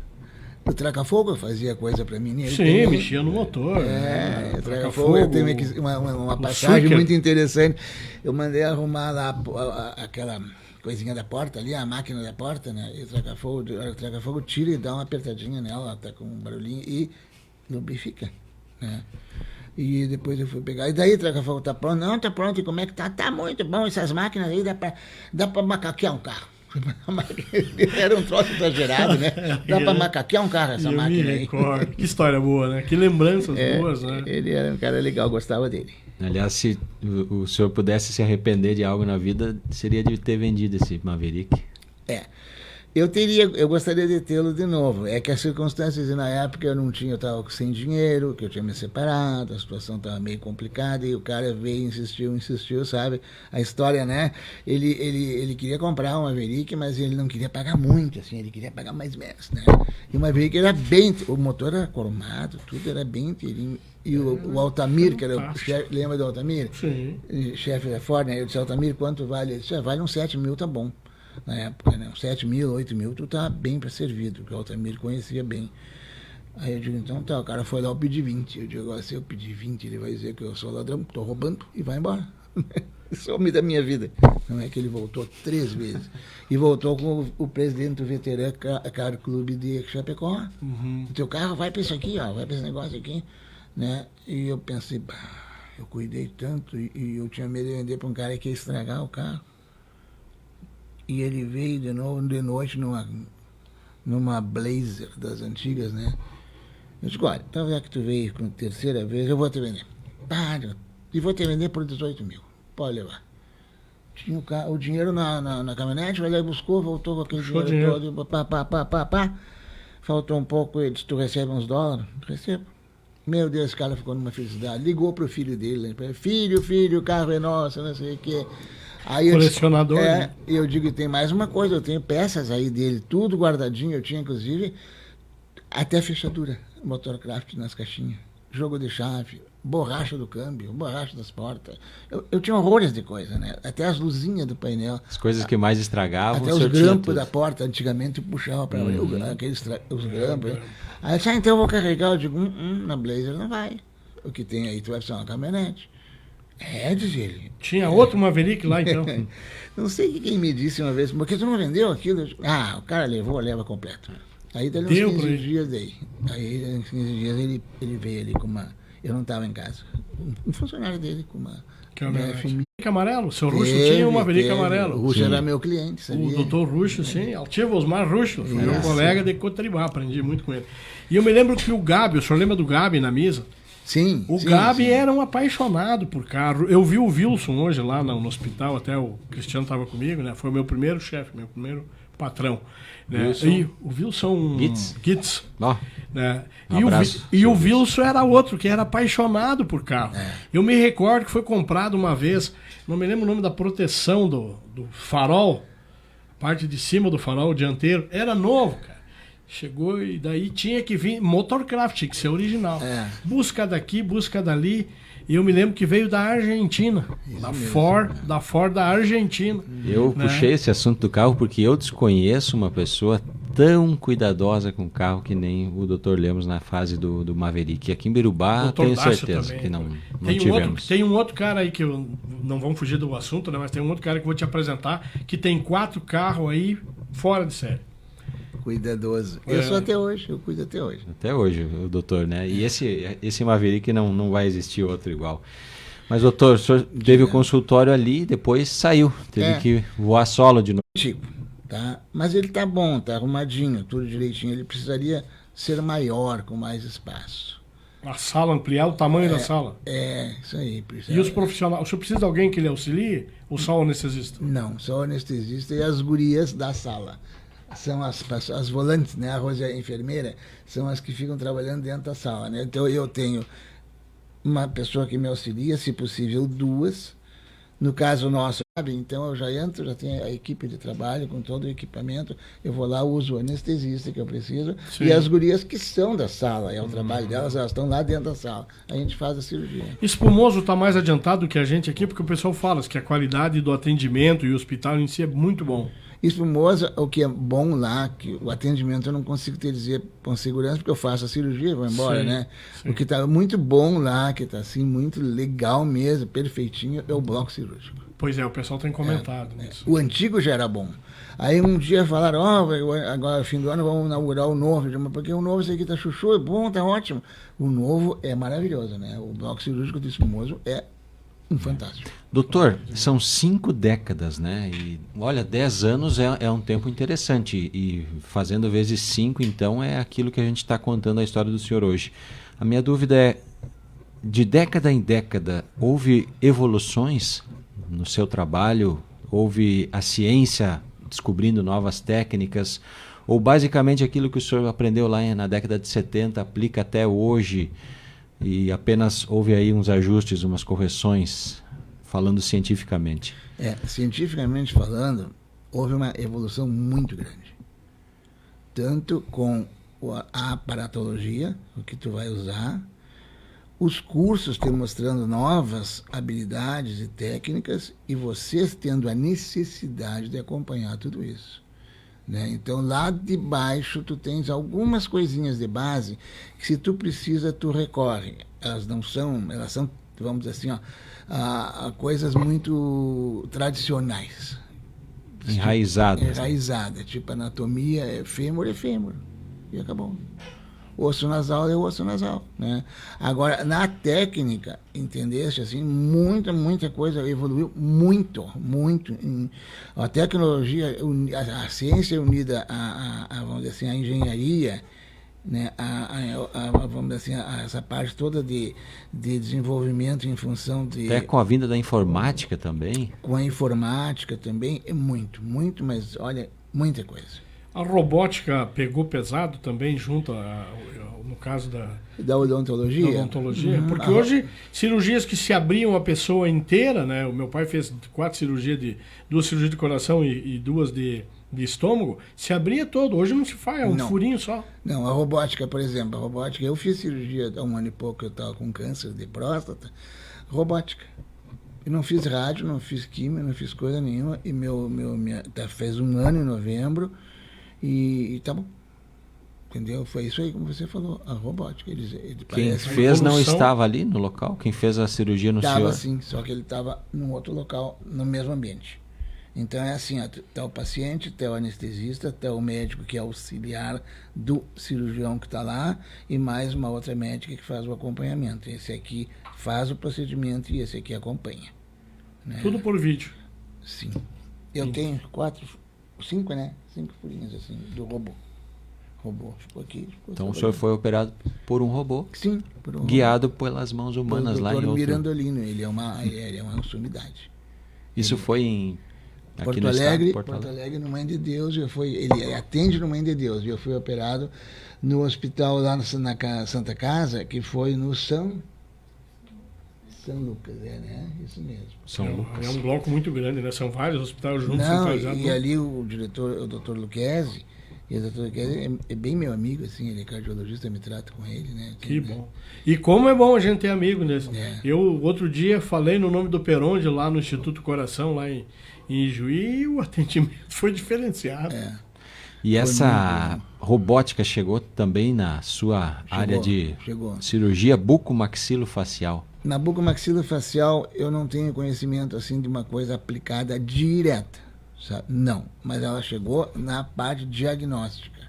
O Traca-Fogo fazia coisa pra mim. Sim, mexia no motor. O Traca-Fogo, eu tenho uma passagem muito interessante. Eu mandei arrumar lá aquela coisinha da porta ali, a máquina da porta, né? E o Traca-Fogo tira e dá uma apertadinha nela, ela tá com um barulhinho e lubrifica, né? E depois eu fui pegar. E daí, Traca-Fogo, tá pronto? Não, tá pronto. E como é que tá? Tá muito bom. Essas máquinas aí dá pra macaquear um carro. Era um troço exagerado, né? Dá pra macaquear um carro essa máquina aí. Que história boa, né? Que lembranças boas, né? Ele era um cara legal, gostava dele. Aliás, se o senhor pudesse se arrepender de algo na vida, seria de ter vendido esse Maverick. Eu gostaria de tê-lo de novo. É que as circunstâncias, e na época eu estava sem dinheiro, que eu tinha me separado, a situação estava meio complicada, e o cara veio, insistiu, sabe? A história, né? Ele queria comprar um Maverick, mas ele não queria pagar muito, assim, ele queria pagar mais menos, né? E o Maverick era o motor era cromado, tudo era bem inteirinho. E o Altamir, que era o chefe, lembra do Altamir? Sim. Chefe da Ford, né? Eu disse, Altamir, quanto vale? Ele disse, vale uns 7 mil, tá bom. Na época, né? 7 mil, 8 mil, tu tá bem para servido, que o Altamir conhecia bem. Aí eu digo, então tá, o cara foi lá, eu pedi 20. Eu digo, se eu pedir 20, ele vai dizer que eu sou ladrão, tô roubando e vai embora. Some da minha vida. Não é que ele voltou 3 vezes. E voltou com o presidente do Veterano Car Clube de Chapecó. O teu carro vai para isso aqui, ó, vai para esse negócio aqui, né? E eu pensei, eu cuidei tanto e eu tinha medo de vender para um cara que ia estragar o carro. E ele veio de novo, de noite, numa Blazer das antigas, né? Eu disse, olha, então já que tu veio com a 3ª vez, eu vou te vender. E vou te vender por 18 mil. Pode levar. Tinha o dinheiro na caminhonete, ele buscou, voltou com aquele dinheiro todo, pá. Faltou um pouco, ele disse, tu recebe uns dólares? Recebo. Meu Deus, esse cara ficou numa felicidade. Ligou pro filho dele, né? Filho, o carro é nosso, não sei o quê. Aí colecionador, né? E eu digo, tem mais uma coisa, eu tenho peças aí dele, tudo guardadinho, eu tinha inclusive até fechadura, Motorcraft nas caixinhas, jogo de chave, borracha do câmbio, borracha das portas. Eu tinha horrores de coisa, né? Até as luzinhas do painel. As coisas que mais estragavam. Até os grampos da porta, antigamente eu puxava para os grampos. Aí eu disse, então eu vou carregar, eu digo, na Blazer não vai. O que tem aí, tu vai precisar uma caminhonete. Diz ele. Tinha outro Maverick lá, então. Não sei quem me disse uma vez, porque tu não vendeu aquilo? O cara leva completo. Aí dali uns 15 dias daí. Aí, uns 15 dias, ele veio ali com uma... Eu não estava em casa. Um funcionário dele com uma... Maverick amarelo? O seu Ruxo tinha um Maverick amarelo. O Ruxo era meu cliente, sabia? O doutor Ruxo, sim. Altivo Osmar Ruxo. Foi meu colega de Cotribá, aprendi muito com ele. E eu me lembro que o Gabi, o senhor lembra do Gabi na mesa? Sim. O Gabi era um apaixonado por carro. Eu vi o Wilson hoje lá no hospital, até o Cristiano estava comigo, né? Foi o meu primeiro chefe, meu primeiro patrão. Né? Wilson. E o Wilson Gitz. Né? E o Wilson era outro que era apaixonado por carro. Eu me recordo que foi comprado uma vez, não me lembro o nome da proteção do farol, parte de cima do farol dianteiro, era novo, cara. Chegou e daí tinha que vir Motorcraft, tinha que ser original. Busca daqui, busca dali. E eu me lembro que veio da Argentina, da Ford da Argentina. Eu puxei esse assunto do carro porque eu desconheço uma pessoa tão cuidadosa com o carro que nem o Dr. Lemos na fase do Maverick. Aqui em Birubá, tenho certeza que não tivemos. Tem um outro cara aí que não vamos fugir do assunto, né? Mas tem um outro cara que eu vou te apresentar que tem 4 carros aí fora de série. Cuidadoso. Eu sou até hoje, eu cuido até hoje. Até hoje, o doutor, né? E esse Maverick não vai existir outro igual. Mas, doutor, o senhor teve o consultório ali, depois saiu. Teve que voar solo de novo. Tipo, tá? Mas ele tá bom, tá arrumadinho, tudo direitinho. Ele precisaria ser maior, com mais espaço. A sala, ampliar o tamanho da sala. Isso aí. Precisa. E os profissionais? O senhor precisa de alguém que lhe auxilie? Ou só o anestesista? Não, só o anestesista e as gurias da sala. São as volantes, né? A Rose, a enfermeira, são as que ficam trabalhando dentro da sala, né? Então eu tenho uma pessoa que me auxilia, se possível 2. No caso nosso, sabe? Então eu já entro, já tenho a equipe de trabalho com todo o equipamento, eu vou lá, uso o anestesista que eu preciso. Sim. E as gurias que são da sala, é o trabalho delas, elas estão lá dentro da sala. A gente faz a cirurgia. Espumoso está mais adiantado que a gente aqui, porque o pessoal fala que a qualidade do atendimento e o hospital em si é muito bom. Espumoso, o que é bom lá, que o atendimento eu não consigo te dizer com segurança, porque eu faço a cirurgia e vou embora, né? Sim. O que está muito bom lá, que está assim, muito legal mesmo, perfeitinho, é o bloco cirúrgico. Pois é, o pessoal tem comentado nisso. O antigo já era bom. Aí um dia falaram, agora fim do ano vamos inaugurar o novo, porque o novo, isso aqui tá chuchu, é bom, tá ótimo. O novo é maravilhoso, né? O bloco cirúrgico do Espumoso é fantástico. Doutor, são 5 décadas, né? E olha, 10 anos é um tempo interessante. E fazendo vezes 5, então, é aquilo que a gente está contando a história do senhor hoje. A minha dúvida é, de década em década, houve evoluções no seu trabalho? Houve a ciência descobrindo novas técnicas? Ou basicamente aquilo que o senhor aprendeu lá na década de 70 aplica até hoje? E apenas houve aí uns ajustes, umas correções, falando cientificamente. Cientificamente falando, houve uma evolução muito grande. Tanto com a aparatologia, o que tu vai usar, os cursos te mostrando novas habilidades e técnicas, e vocês tendo a necessidade de acompanhar tudo isso. Né? Então, lá de baixo, tu tens algumas coisinhas de base que, se tu precisa, tu recorre. Elas são, vamos dizer assim, coisas muito tradicionais. Enraizadas. Tipo, anatomia é fêmur, e acabou. Osso nasal é osso nasal, né? Agora, na técnica, entendeste, assim, muita coisa evoluiu muito. A tecnologia, a ciência unida vamos dizer assim, a engenharia, né? Vamos dizer assim, essa parte toda de desenvolvimento em função de... Até com a vinda da informática também? Com a informática também, é muito, mas olha, muita coisa. A robótica pegou pesado também junto no caso da odontologia? Da odontologia, porque hoje cirurgias que se abriam a pessoa inteira, né? O meu pai fez 2 cirurgias de coração e 2 de estômago, se abria todo. Hoje não se faz, é um furinho só. Não, a robótica, por exemplo, eu fiz cirurgia há 1 ano e pouco, eu estava com câncer de próstata, robótica. Eu não fiz rádio, não fiz químio, não fiz coisa nenhuma, e fez 1 ano em novembro, e tá bom. Entendeu? Foi isso aí, como você falou, a robótica. Quem fez não estava ali no local? Quem fez a cirurgia no senhor? Estava sim, só que ele estava num outro local, no mesmo ambiente. Então é assim, tá o paciente, tá o anestesista, tá o médico que é auxiliar do cirurgião que está lá, e mais uma outra médica que faz o acompanhamento. Esse aqui faz o procedimento e esse aqui acompanha. Né? Tudo por vídeo? Sim. Eu tenho 5, né? 5 furinhas assim, do robô. Ficou aqui. Então o senhor foi operado por um robô? Sim, por um guiado robô. Pelas mãos humanas lá em Dr. Mirandolino, ele é uma sumidade. Isso foi Porto Alegre, no Mãe de Deus. Ele atende no Mãe de Deus. Eu fui operado no hospital lá na Santa Casa, que foi no São Lucas, né? Isso mesmo. São Lucas. É um bloco muito grande, né? São vários hospitais juntos. E ali o diretor, o Dr. Luquezzi, e o Dr. Luquezzi é bem meu amigo, assim, ele é cardiologista, me trato com ele, né? Que bom. E como é bom a gente ter amigo nesse. Eu, outro dia, falei no nome do Peronde lá no Instituto Coração, lá em Ijuí, e o atendimento foi diferenciado. E essa robótica chegou também na sua área de cirurgia bucomaxilofacial? Na bucomaxilofacial eu não tenho conhecimento assim de uma coisa aplicada direta, sabe? Não, mas ela chegou na parte diagnóstica.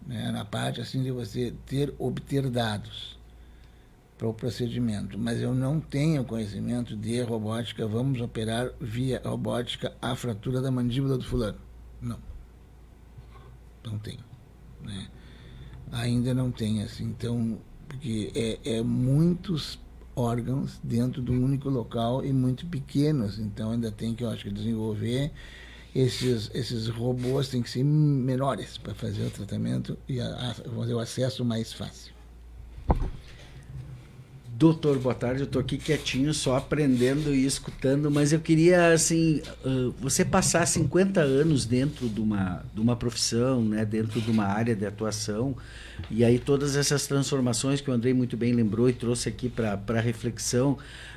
né? Na parte assim de você obter dados para o procedimento, mas eu não tenho conhecimento de robótica, vamos operar via robótica a fratura da mandíbula do fulano. Não tenho, né? Ainda não tenho, assim, então, porque é muitos órgãos dentro de um único local e muito pequenos, então ainda tem que, eu acho que, desenvolver esses robôs, tem que ser menores para fazer o tratamento e fazer o acesso mais fácil. Doutor, boa tarde, eu estou aqui quietinho, só aprendendo e escutando, mas eu queria, assim, você passar 50 anos dentro de uma profissão, né, dentro de uma área de atuação, e aí todas essas transformações que o Andrei muito bem lembrou e trouxe aqui para reflexão,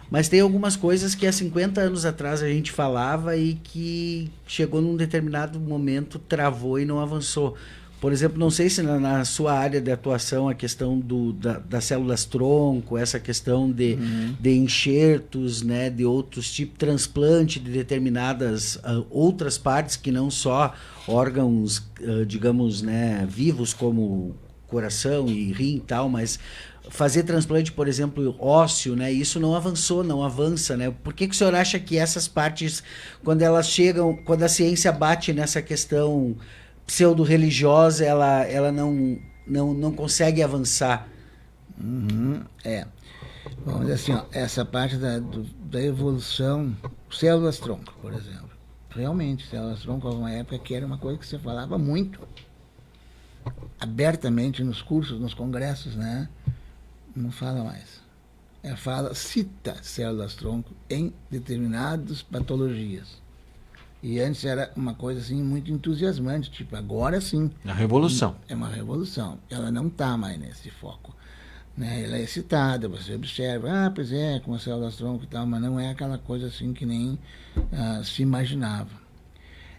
mas tem algumas coisas que há 50 anos atrás a gente falava e que chegou num determinado momento, travou e não avançou. Por exemplo, não sei se na sua área de atuação a questão das células-tronco, essa questão de enxertos, né, de outros tipos, transplante de determinadas outras partes que não só órgãos, digamos, né, vivos como coração e rim e tal, mas fazer transplante, por exemplo, ósseo, né, isso não avançou, não avança, né? Por que o senhor acha que essas partes, quando elas chegam, quando a ciência bate nessa questão pseudo-religiosa, ela não consegue avançar? Vamos dizer assim, ó, essa parte da evolução, células-tronco, por exemplo. Realmente, células-tronco, houve uma época que era uma coisa que você falava muito, abertamente nos cursos, nos congressos, né? Não fala mais. Cita células-tronco em determinadas patologias. E antes era uma coisa assim muito entusiasmante, tipo, agora sim. A revolução. É uma revolução. Ela não está mais nesse foco, né? Ela é citada, você observa, pois é, com as células-tronco e tal, mas não é aquela coisa assim que nem se imaginava.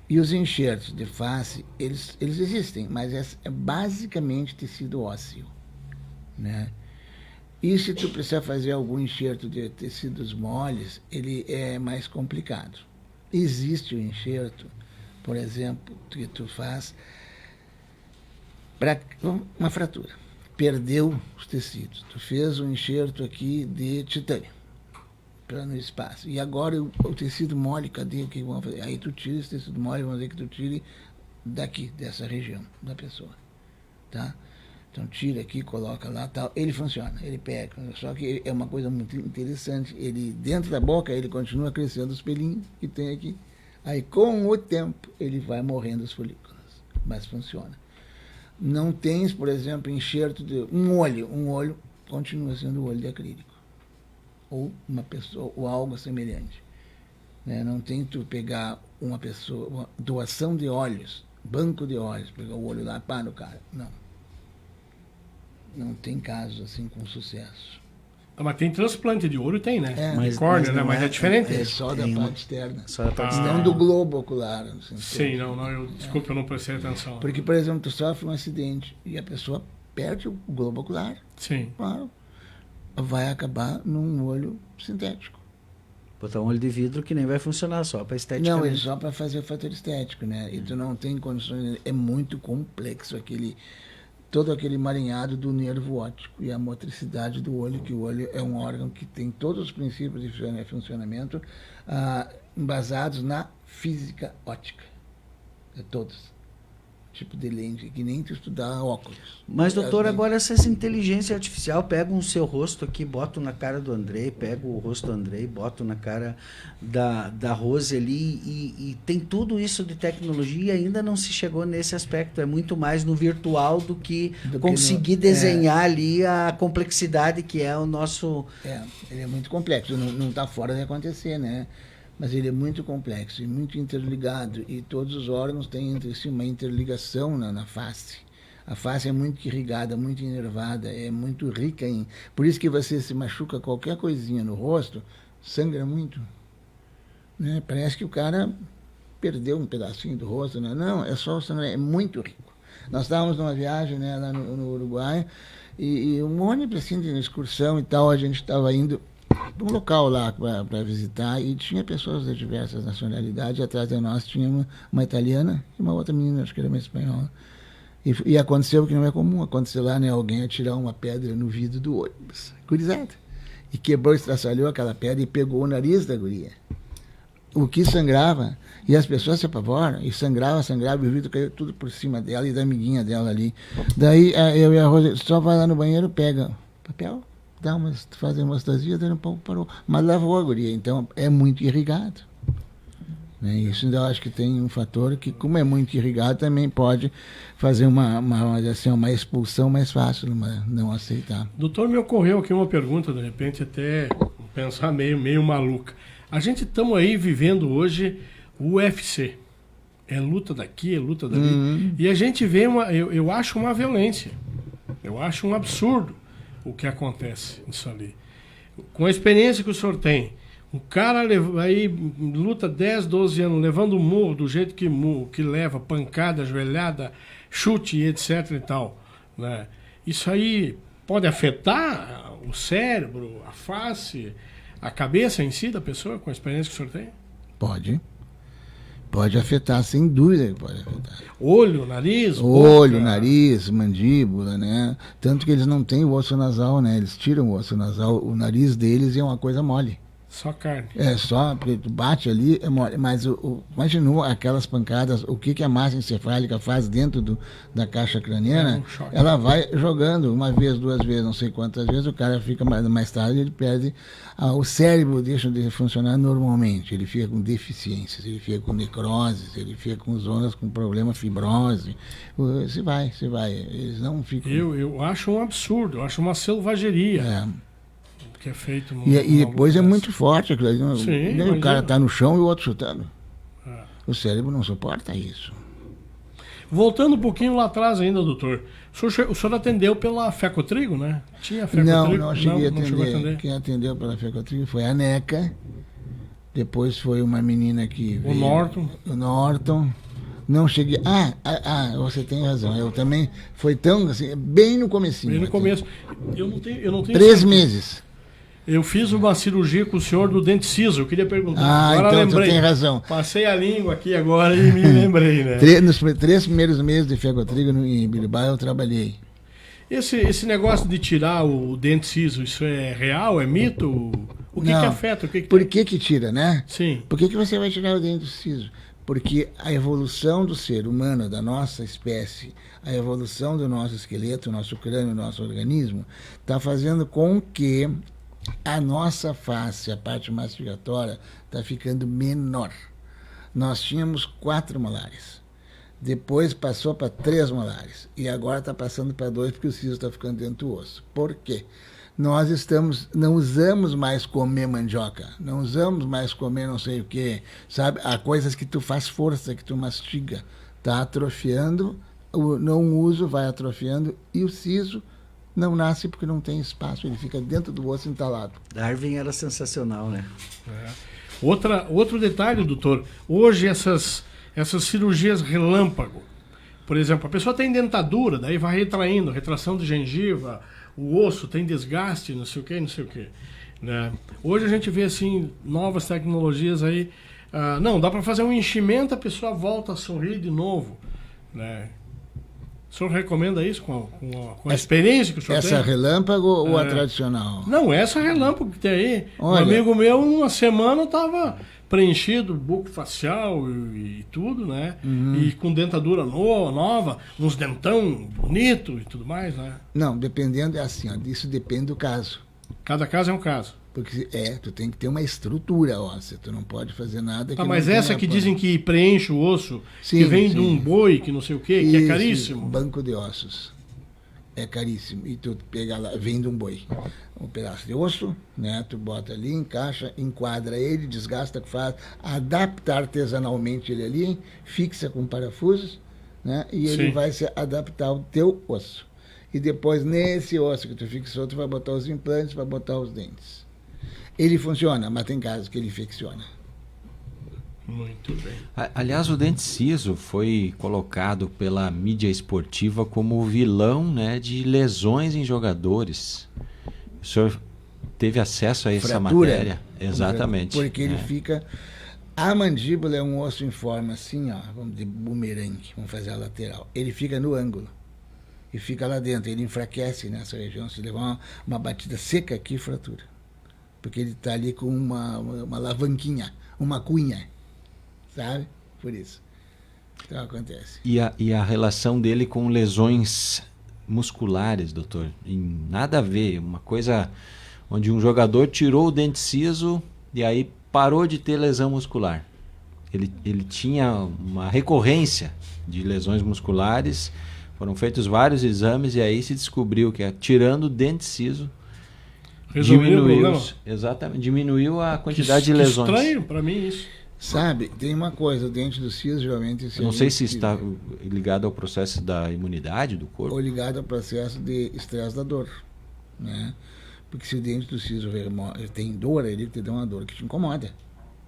E os enxertos de face, eles existem, mas é basicamente tecido ósseo, né? E se tu precisar fazer algum enxerto de tecidos moles, ele é mais complicado. Existe o enxerto, por exemplo, que tu faz para uma fratura. Perdeu os tecidos. Tu fez um enxerto aqui de titânio para no espaço. E agora o tecido mole, cadê o que vão fazer? Aí tu tira esse tecido mole, vamos dizer que tu tire daqui, dessa região da pessoa. Tá? Então tira aqui, coloca lá, tal. Ele funciona, ele pega. Só que é uma coisa muito interessante. Ele, dentro da boca, ele continua crescendo os pelinhos que tem aqui. Aí, com o tempo, ele vai morrendo os folículos. Mas funciona. Não tens, por exemplo, enxerto de um olho. Um olho continua sendo o olho de acrílico. Ou uma pessoa, ou algo semelhante. Né? Não tem tu pegar uma pessoa, uma doação de olhos, banco de olhos, pegar o olho lá, pá, no cara. Não. Não tem casos assim com sucesso. Mas tem transplante de olho, tem, né? Mas, de córnea, né? Mas é é diferente. É só da parte externa. Só da parte Não do globo ocular. Assim, Sim, desculpa, eu não prestei atenção. Porque, por exemplo, tu sofre um acidente e a pessoa perde o globo ocular. Sim. Claro, vai acabar num olho sintético. Botar um olho de vidro que nem vai funcionar, só para estética. Não, ele só para fazer o fator estético, né? E tu não tem condições, é muito complexo todo aquele emaranhado do nervo óptico e a motricidade do olho, que o olho é um órgão que tem todos os princípios de funcionamento embasados na física óptica. Todos. Tipo de lente, que nem tu estudar óculos. Mas, doutor, agora essa inteligência artificial pega o seu rosto aqui, bota na cara do Andrei, pega o rosto do Andrei, bota na cara da Rose ali, e tem tudo isso de tecnologia e ainda não se chegou nesse aspecto. É muito mais no virtual do que conseguir desenhar ali a complexidade que é o nosso... ele é muito complexo, não está fora de acontecer, né? Mas ele é muito complexo e muito interligado, e todos os órgãos têm entre si uma interligação na face. A face é muito irrigada, muito inervada, é muito rica em... Por isso que você se machuca qualquer coisinha no rosto, sangra muito. Né? Parece que o cara perdeu um pedacinho do rosto, né? Não, é só o sangue, é muito rico. Nós estávamos numa viagem, né, lá no Uruguai, e um ônibus assim, de excursão e tal, a gente estava indo para um local lá para visitar, e tinha pessoas de diversas nacionalidades. Atrás de nós tinha uma italiana e uma outra menina, acho que era uma espanhola. E aconteceu o que não é comum. Aconteceu lá, né? Alguém atirar uma pedra no vidro do ônibus. Gurizada. E quebrou, estraçalhou aquela pedra e pegou o nariz da guria. O que sangrava. E as pessoas se apavoram. E sangrava, e o vidro caiu tudo por cima dela e da amiguinha dela ali. Daí eu e a Rosa, só vai lá no banheiro, pega papel, faz hemostasia, daí um pouco parou. Mas lavou a guria. Então é muito irrigado. Né? Isso eu acho que tem um fator que, como é muito irrigado, também pode fazer uma expulsão mais fácil, não aceitar. Doutor, me ocorreu aqui uma pergunta, de repente até pensar meio maluca. A gente estamos aí vivendo hoje o UFC. É luta daqui, é luta dali. E a gente vê eu acho uma violência. Eu acho um absurdo o que acontece nisso ali. Com a experiência que o senhor tem, o cara aí luta 10, 12 anos, levando o murro do jeito que leva, pancada, joelhada, chute, etc e tal. Né? Isso aí pode afetar o cérebro, a face, a cabeça em si da pessoa, com a experiência que o senhor tem? Pode. Pode afetar, sem dúvida que pode afetar. Olho, nariz, olho, boca. Nariz, mandíbula, né? Tanto que eles não têm o osso nasal, né? Eles tiram o osso nasal, o nariz deles é uma coisa mole. Só carne. É só, porque tu bate ali, é mole. Mas imagina aquelas pancadas, o que a massa encefálica faz dentro da caixa craniana, ela vai jogando uma vez, 2 vezes, não sei quantas vezes, o cara fica mais tarde, ele perde, o cérebro deixa de funcionar normalmente, ele fica com deficiências, ele fica com necroses, ele fica com zonas com problema, fibrose, se vai, eles não ficam... Eu acho um absurdo, eu acho uma selvageria. Que é feito e depois é muito forte aquilo ali. Sim, o cara está no chão e o outro chutando. O cérebro não suporta isso. Voltando um pouquinho lá atrás ainda, doutor. O senhor atendeu pela Fecotrigo, né? Tinha Fecotrigo? Não cheguei a atender. Quem atendeu pela Fecotrigo foi a Neca. Depois foi uma menina que veio. O Norton. Não cheguei... você tem razão. Eu também... Foi tão assim... Bem no comecinho. Bem no começo. Eu não tenho 3 meses. Eu fiz uma cirurgia com o senhor do dente ciso. Eu queria perguntar. Agora então lembrei. Tu tem razão. Passei a língua aqui agora e me lembrei, né? Nos 3 primeiros meses de Fecotrigo em Bilbao eu trabalhei. Esse negócio de tirar o dente ciso, isso é real? É mito? O que afeta? Por que tira, né? Sim. Por que você vai tirar o dente ciso? Porque a evolução do ser humano, da nossa espécie, a evolução do nosso esqueleto, nosso crânio, nosso organismo, está fazendo com que a nossa face, a parte mastigatória, está ficando menor. Nós tínhamos 4 molares. Depois passou para 3 molares. E agora está passando para 2 porque o siso está ficando dentro do osso. Por quê? Nós não usamos mais comer mandioca, não usamos mais comer não sei o quê, sabe? Há coisas que tu faz força, que tu mastiga. Está atrofiando, o não uso vai atrofiando e o siso não nasce porque não tem espaço, ele fica dentro do osso entalado. Darwin era sensacional, né? Outro detalhe, doutor, hoje essas cirurgias relâmpago, por exemplo, a pessoa tem dentadura, daí vai retraindo, retração de gengiva, o osso tem desgaste, não sei o que, né? Hoje a gente vê assim, novas tecnologias aí, dá para fazer um enchimento, a pessoa volta a sorrir de novo, né? O senhor recomenda isso com a experiência que o senhor tem? Essa relâmpago ou a tradicional? Não, essa relâmpago que tem aí. Olha, um amigo meu, uma semana, estava preenchido, buco facial e tudo, né? E com dentadura nova, uns dentão bonito e tudo mais, né? Não, dependendo, é assim, isso depende do caso. Cada caso é um caso. Porque tu tem que ter uma estrutura óssea, tu não pode fazer nada que mas essa que dizem que preenche o osso, sim, que vem de um boi, que não sei o quê, que é caríssimo. Banco de ossos. É caríssimo. E tu pega lá, vem de um boi. Um pedaço de osso, né? Tu bota ali, encaixa, enquadra ele, desgasta, adapta artesanalmente ele ali, fixa com parafusos, né? E ele vai se adaptar ao teu osso. E depois, nesse osso que tu fixou, tu vai botar os implantes, vai botar os dentes. Ele funciona, mas tem casos que ele infecciona. Muito bem. Aliás, o dente ciso foi colocado pela mídia esportiva como vilão, né, de lesões em jogadores. O senhor teve acesso a essa matéria? Exatamente. Porque ele fica... A mandíbula é um osso em forma assim, ó, vamos dizer, bumerangue, vamos fazer a lateral. Ele fica no ângulo e fica lá dentro. Ele enfraquece nessa região. Se levar uma batida seca aqui, fratura. Porque ele está ali com uma alavanquinha, uma cunha, sabe? Por isso. Então acontece. E a relação dele com lesões musculares, doutor? Em nada a ver. Uma coisa onde um jogador tirou o dente ciso e aí parou de ter lesão muscular. Ele tinha uma recorrência de lesões musculares, foram feitos vários exames e aí se descobriu que tirando o dente ciso diminuiu a quantidade de lesões. Estranho para mim isso. Sabe, tem uma coisa, o dente do siso geralmente... Eu não sei se está ligado ao processo da imunidade do corpo. Ou ligado ao processo de estresse da dor, né? Porque se o dente do siso tem dor, ele te dá uma dor que te incomoda.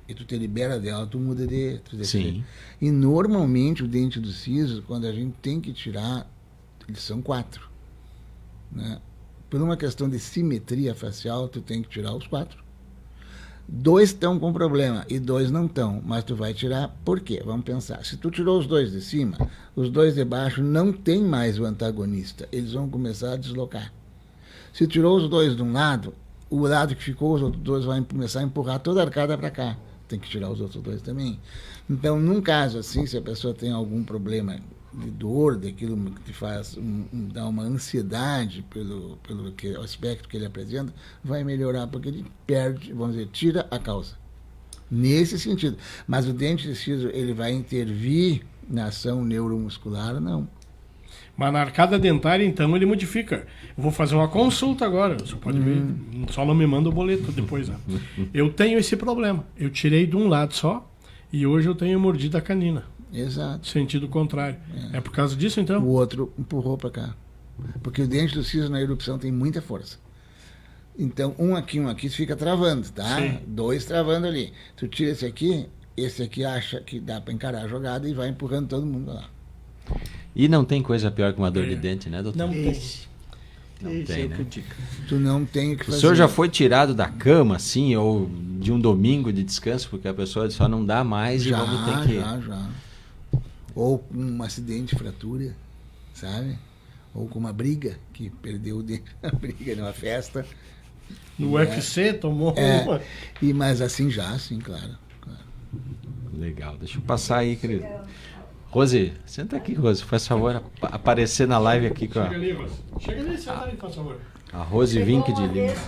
E tu te libera dela, tu muda de... Sim. E normalmente o dente do siso, quando a gente tem que tirar, eles são 4. Né? Por uma questão de simetria facial, tu tem que tirar os 4. 2 estão com problema e 2 não estão, mas tu vai tirar por quê? Vamos pensar. Se tu tirou os 2 de cima, os 2 de baixo não tem mais o antagonista. Eles vão começar a deslocar. Se tirou os 2 de um lado, o lado que ficou, os outros 2 vão começar a empurrar toda a arcada para cá. Tem que tirar os outros 2 também. Então, num caso assim, se a pessoa tem algum problema de dor, daquilo que te faz dar uma ansiedade pelo aspecto que ele apresenta, vai melhorar, porque ele perde, vamos dizer, tira a causa. Nesse sentido. Mas o dente de siso, ele vai intervir na ação neuromuscular? Não. Mas na arcada dentária, então, ele modifica. Eu vou fazer uma consulta agora, você pode ver. Só não me manda o boleto depois. Né? Eu tenho esse problema. Eu tirei de um lado só e hoje eu tenho mordida canina. Exato. Sentido contrário. É por causa disso, então? O outro empurrou para cá. Porque o dente do siso na erupção tem muita força. Então, um aqui fica travando, tá? Sim. 2 travando ali. Tu tira esse aqui acha que dá para encarar a jogada e vai empurrando todo mundo lá. E não tem coisa pior que uma dor de dente, né, doutor? Não tem. Não tem, né? Tu não tem o que O fazer. senhor já foi tirado da cama, assim, ou de um domingo de descanso, porque a pessoa só não dá mais e vamos ter que... Já. Ou com um acidente, fratura, sabe? Ou com uma briga, que perdeu o dente na briga numa festa. No UFC tomou uma. Mas assim já, sim, claro. Legal, deixa eu passar aí, querido. Rose, senta aqui, Rose, faz favor, aparecer na live aqui com Chega ali, Rose. Chega ali, senta ali, faz favor. a Rose Vink de uma Lima. vez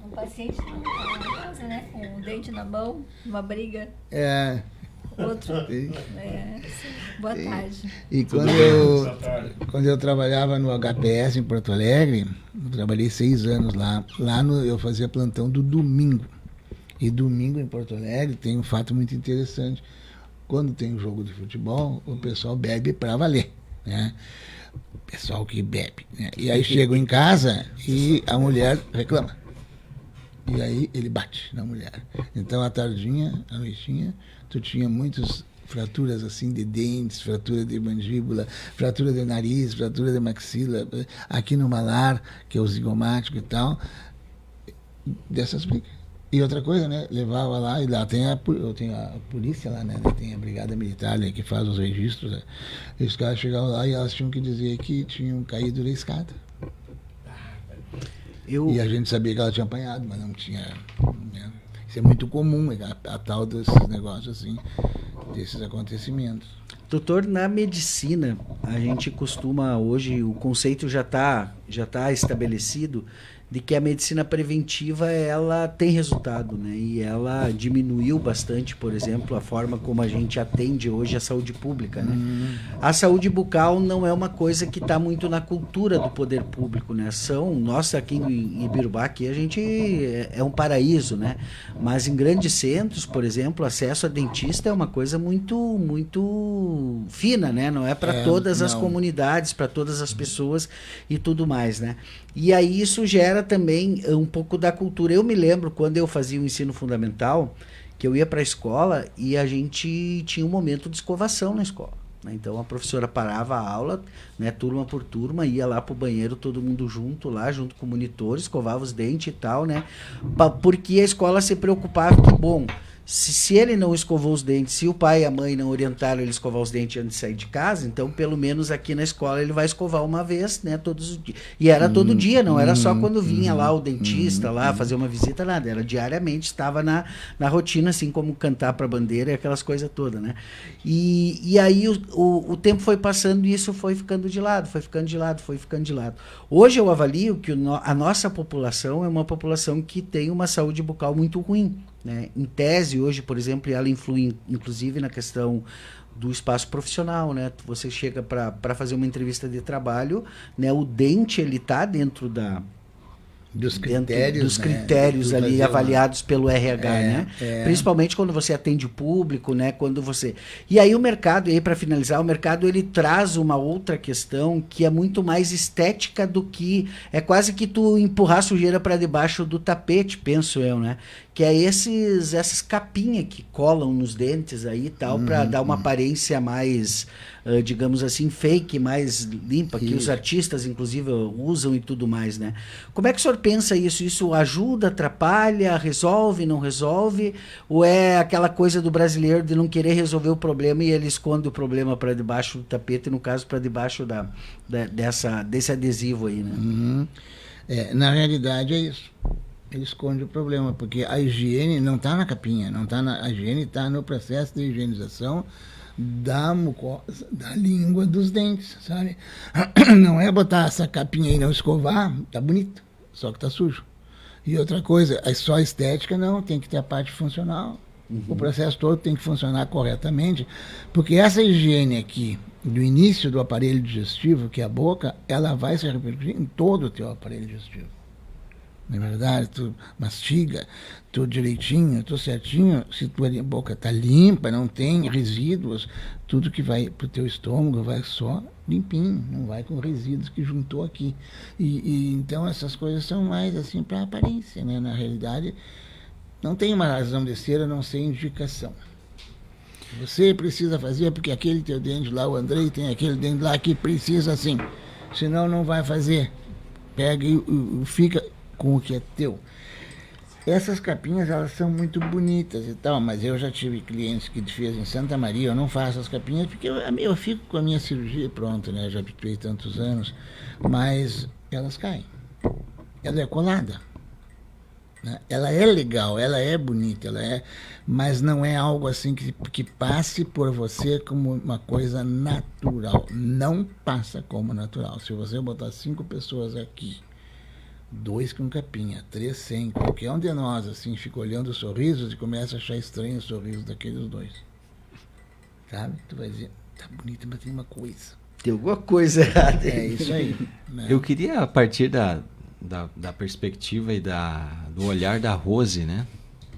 um paciente na casa, né, com o dente na mão, uma briga, outro. Boa tarde. E quando eu trabalhava no HPS em Porto Alegre, eu trabalhei 6 anos lá. Eu fazia plantão do domingo. E domingo em Porto Alegre tem um fato muito interessante. Quando tem um jogo de futebol, o pessoal bebe para valer, né? Pessoal que bebe, né? E aí chegam em casa e a mulher reclama. E aí ele bate na mulher. Então, à tardinha, à noitinha, tu tinha muitas fraturas assim de dentes, fratura de mandíbula, fratura de nariz, fratura de maxila, aqui no malar, que é o zigomático e tal, dessas brigas. E outra coisa, né? Levava lá, e lá tem a polícia lá, né? Tem a brigada militar né? Que faz os registros. Né? E os caras chegavam lá e elas tinham que dizer que tinham caído da escada. E a gente sabia que ela tinha apanhado, mas não tinha. Né? Isso é muito comum, a tal desses negócios assim, desses acontecimentos. Doutor, na medicina, a gente costuma, hoje, o conceito já tá estabelecido de que a medicina preventiva, ela tem resultado, né? E ela diminuiu bastante, por exemplo, a forma como a gente atende hoje a saúde pública, né? A saúde bucal não é uma coisa que está muito na cultura do poder público, né? Nós aqui em Ibirubá, aqui a gente é um paraíso, né? Mas em grandes centros, por exemplo, acesso a dentista é uma coisa muito, muito fina, né? Não é para todas as comunidades, para todas as pessoas e tudo mais, né? E aí isso gera também um pouco da cultura. Eu me lembro quando eu fazia o ensino fundamental, que eu ia para a escola e a gente tinha um momento de escovação na escola. Né? Então a professora parava a aula, né, turma por turma, ia lá para o banheiro, todo mundo junto lá, junto com o monitor, escovava os dentes e tal, né? Porque a escola se preocupava que, bom, Se ele não escovou os dentes, se o pai e a mãe não orientaram ele a escovar os dentes antes de sair de casa, então pelo menos aqui na escola ele vai escovar uma vez, né, todos os dias. E era todo dia, não era só quando vinha lá o dentista lá fazer uma visita, nada, era diariamente, estava na rotina, assim como cantar para a bandeira e aquelas coisas todas, né? E aí o tempo foi passando e isso foi ficando de lado, foi ficando de lado, foi ficando de lado. Hoje eu avalio que a nossa população é uma população que tem uma saúde bucal muito ruim, né? Em tese, hoje, por exemplo, ela influi inclusive na questão do espaço profissional, né? Você chega para fazer uma entrevista de trabalho, né? O dente ele está dentro dos critérios ali avaliados pelo RH, né? Principalmente quando você atende o público, né? Quando você... E aí o mercado, e aí para finalizar, o mercado ele traz uma outra questão que é muito mais estética do que... É quase que tu empurrar a sujeira para debaixo do tapete, penso eu, né? Que é essas capinhas que colam nos dentes aí e tal, para dar uma aparência mais, digamos assim, fake, mais limpa, que os artistas, inclusive, usam e tudo mais, né? Como é que o senhor pensa isso? Isso ajuda, atrapalha, resolve, não resolve? Ou é aquela coisa do brasileiro de não querer resolver o problema e ele esconde o problema para debaixo do tapete, no caso, para debaixo desse adesivo aí, né? Na realidade é isso. Ele esconde o problema, porque a higiene não está na capinha, a higiene está no processo de higienização da mucosa, da língua dos dentes, sabe? Não é botar essa capinha e não escovar, tá bonito, só que tá sujo. E outra coisa, é só estética, não, tem que ter a parte funcional. O processo todo tem que funcionar corretamente, porque essa higiene aqui, do início do aparelho digestivo, que é a boca, ela vai se repercutir em todo o teu aparelho digestivo. Na verdade, tu mastiga tudo direitinho, tudo certinho, se tua boca está limpa, não tem resíduos, tudo que vai para o teu estômago vai só limpinho, não vai com resíduos que juntou aqui. E então essas coisas são mais assim para aparência, né? Na realidade, não tem uma razão de ser a não ser indicação. Você precisa fazer porque aquele teu dente lá, o Andrei tem aquele dente lá que precisa assim, senão não vai fazer. Pega e fica com o que é teu. Essas capinhas, elas são muito bonitas e tal, mas eu já tive clientes que fez em Santa Maria, eu não faço as capinhas porque eu fico com a minha cirurgia pronta, né? Já habituei tantos anos, mas elas caem. Ela é colada, né? Ela é legal, ela é bonita, mas não é algo assim que passe por você como uma coisa natural. Não passa como natural. Se você botar 5 pessoas aqui, 2 com capinha, 3 sem, qualquer um de nós assim fica olhando os sorrisos e começa a achar estranho os sorrisos daqueles 2, sabe? Tu vai dizer, tá bonito, mas tem uma coisa, tem alguma coisa errada. É isso aí, né? Eu queria, a partir da perspectiva e do olhar da Rose, né,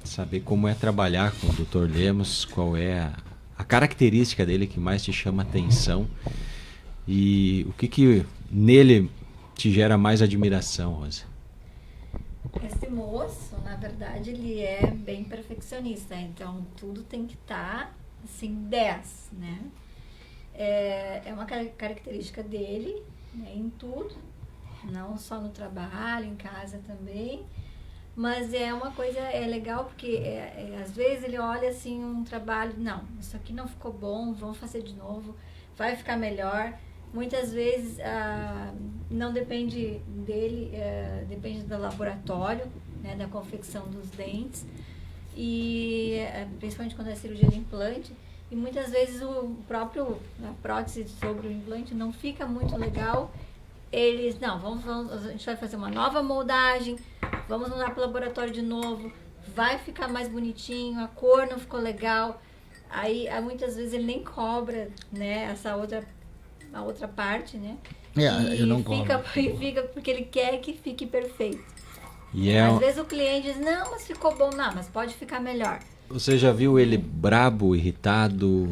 saber como é trabalhar com o Dr. Lemos, qual é a característica dele que mais te chama atenção e o que nele te gera mais admiração, Rose? Esse moço, na verdade, ele é bem perfeccionista, então tudo tem que estar, assim, 10, né? É uma característica dele, né, em tudo, não só no trabalho, em casa também, mas é uma coisa legal porque às vezes ele olha assim um trabalho, não, isso aqui não ficou bom, vamos fazer de novo, vai ficar melhor. Muitas vezes não depende dele, depende do laboratório, né, da confecção dos dentes, e principalmente quando é cirurgia de implante, e muitas vezes a prótese sobre o implante não fica muito legal. Eles, não, a gente vai fazer uma nova moldagem, vamos mandar para o laboratório de novo, vai ficar mais bonitinho, a cor não ficou legal. Aí muitas vezes ele nem cobra, né, a outra parte, né? Eu não cobro. Fica porque ele quer que fique perfeito. Às vezes o cliente diz, não, mas ficou bom, não, mas pode ficar melhor. Você já viu ele brabo, irritado,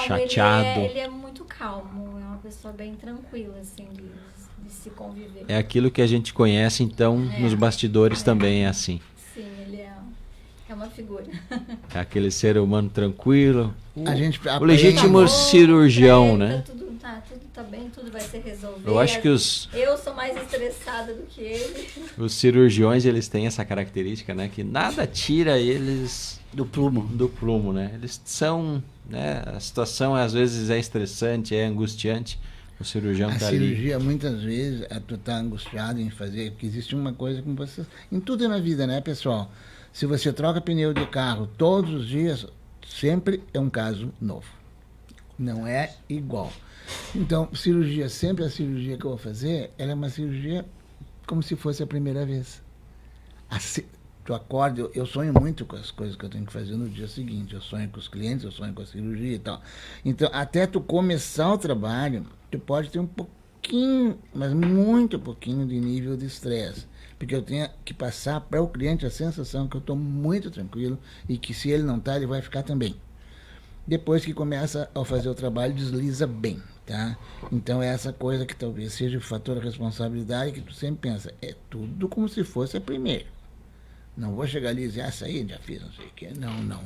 chateado? Ele é muito calmo, é uma pessoa bem tranquila, assim, de se conviver. É aquilo que a gente conhece, então, nos bastidores também é assim. Sim, ele é uma figura. É aquele ser humano tranquilo, o legítimo cirurgião, né? Tá tá bem, tudo vai se resolver. Eu acho que Eu sou mais estressada do que ele. os cirurgiões, eles têm essa característica, né? Que nada tira eles Do plumo, né? Eles são, né? A situação às vezes é estressante, é angustiante. O cirurgião A tá ali. cirurgia, muitas vezes, tu tá angustiado em fazer, porque existe uma coisa com você, em tudo na vida, né, pessoal? Se você troca pneu de carro todos os dias, sempre é um caso novo. Não é igual. Então, cirurgia, sempre a cirurgia que eu vou fazer, ela é uma cirurgia como se fosse a primeira vez. Tu acorda, eu sonho muito com as coisas que eu tenho que fazer no dia seguinte. Eu sonho com os clientes, eu sonho com a cirurgia e tal. Então, até tu começar o trabalho, tu pode ter um pouquinho, mas muito pouquinho de nível de estresse. Porque eu tenho que passar para o cliente a sensação que eu estou muito tranquilo e que se ele não está, ele vai ficar também. Depois que começa a fazer o trabalho, desliza bem, tá? Então é essa coisa que talvez seja o fator de responsabilidade que tu sempre pensa, é tudo como se fosse a primeira. Não vou chegar ali e dizer, essa aí já fiz, não sei o quê.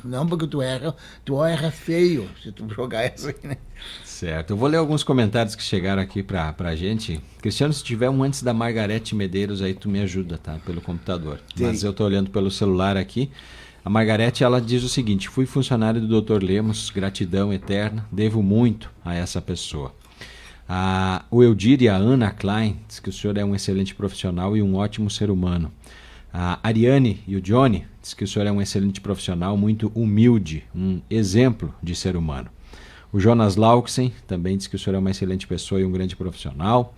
Não, porque tu erra feio se tu jogar essa aí, né? Certo. Eu vou ler alguns comentários que chegaram aqui pra gente. Cristiano, se tiver um antes da Margarete Medeiros, aí tu me ajuda, tá? Pelo computador. Sim. Mas eu tô olhando pelo celular aqui. A Margarete, ela diz o seguinte: fui funcionário do Dr. Lemos, gratidão eterna, devo muito a essa pessoa. O Eudir e a Ana Klein diz que o senhor é um excelente profissional e um ótimo ser humano. A Ariane e o Johnny diz que o senhor é um excelente profissional, muito humilde, um exemplo de ser humano. O Jonas Lauksen também diz que o senhor é uma excelente pessoa e um grande profissional.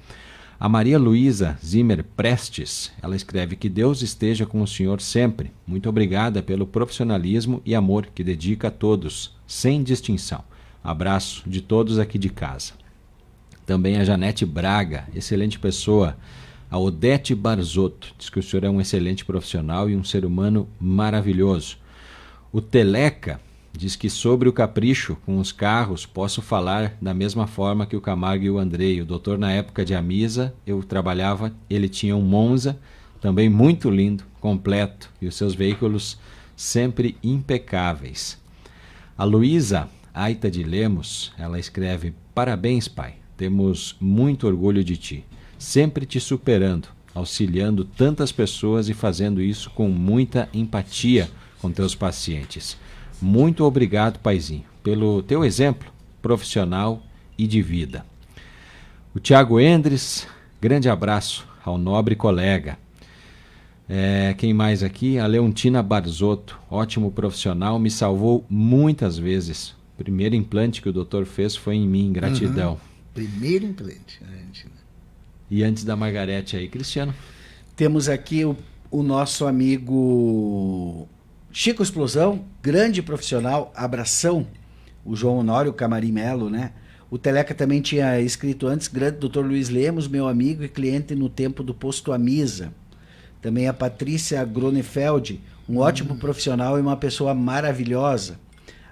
A Maria Luísa Zimmer Prestes, ela escreve que Deus esteja com o senhor sempre. Muito obrigada pelo profissionalismo e amor que dedica a todos, sem distinção. Abraço de todos aqui de casa. Também a Janete Braga, excelente pessoa. A Odete Barzotto diz que o senhor é um excelente profissional e um ser humano maravilhoso. O Teleca diz que sobre o capricho com os carros posso falar da mesma forma que o Camargo e o Andrei. O doutor, na época de Amisa, eu trabalhava, ele tinha um Monza, também muito lindo, completo, e os seus veículos sempre impecáveis. A Luísa Aita de Lemos, ela escreve: parabéns, pai, temos muito orgulho de ti. Sempre te superando, auxiliando tantas pessoas e fazendo isso com muita empatia com teus pacientes. Muito obrigado, paizinho, pelo teu exemplo profissional e de vida. O Tiago Endres, grande abraço ao nobre colega. Quem mais aqui? A Leontina Barzotto, ótimo profissional, me salvou muitas vezes. O primeiro implante que o doutor fez foi em mim, gratidão. Primeiro implante, gente. E antes da Margarete aí, Cristiano. Temos aqui o nosso amigo Chico Explosão, grande profissional, abração. O João Honório Camarim Melo, né? O Teleca também tinha escrito antes, grande Dr. Luiz Lemos, meu amigo e cliente no tempo do posto Amisa. Também a Patrícia Gronefeld, um ótimo profissional e uma pessoa maravilhosa.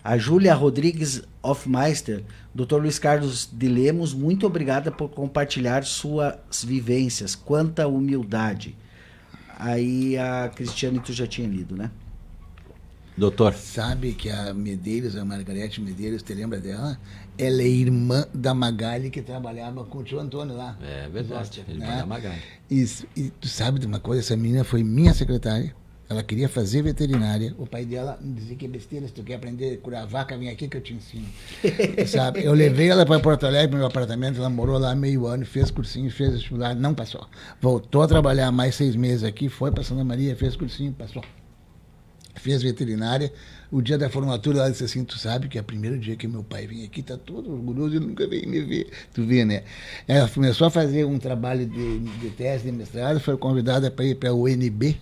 A Júlia Rodrigues Hofmeister, Dr. Luiz Carlos de Lemos, muito obrigada por compartilhar suas vivências. Quanta humildade. Aí a Cristiane tu já tinha lido, né? Doutor. Sabe que a Medeiros, a Margarete Medeiros, te lembra dela? Ela é irmã da Magali, que trabalhava com o tio Antônio lá. É verdade, irmã né? da Magali. Isso. E tu sabe de uma coisa? Essa menina foi minha secretária. Ela queria fazer veterinária. O pai dela dizia que é besteira, se tu quer aprender a curar vaca, vem aqui que eu te ensino. Sabe? Eu levei ela para Porto Alegre, para o meu apartamento, ela morou lá meio ano, fez cursinho, fez vestibular, não passou. Voltou a trabalhar mais 6 meses aqui, foi para Santa Maria, fez cursinho, passou. Fez veterinária. O dia da formatura, ela disse assim, tu sabe que é o primeiro dia que meu pai vem aqui, tá todo orgulhoso, ele nunca veio me ver. Tu vê, né? Ela começou a fazer um trabalho de tese de mestrado, foi convidada para ir para a UNB,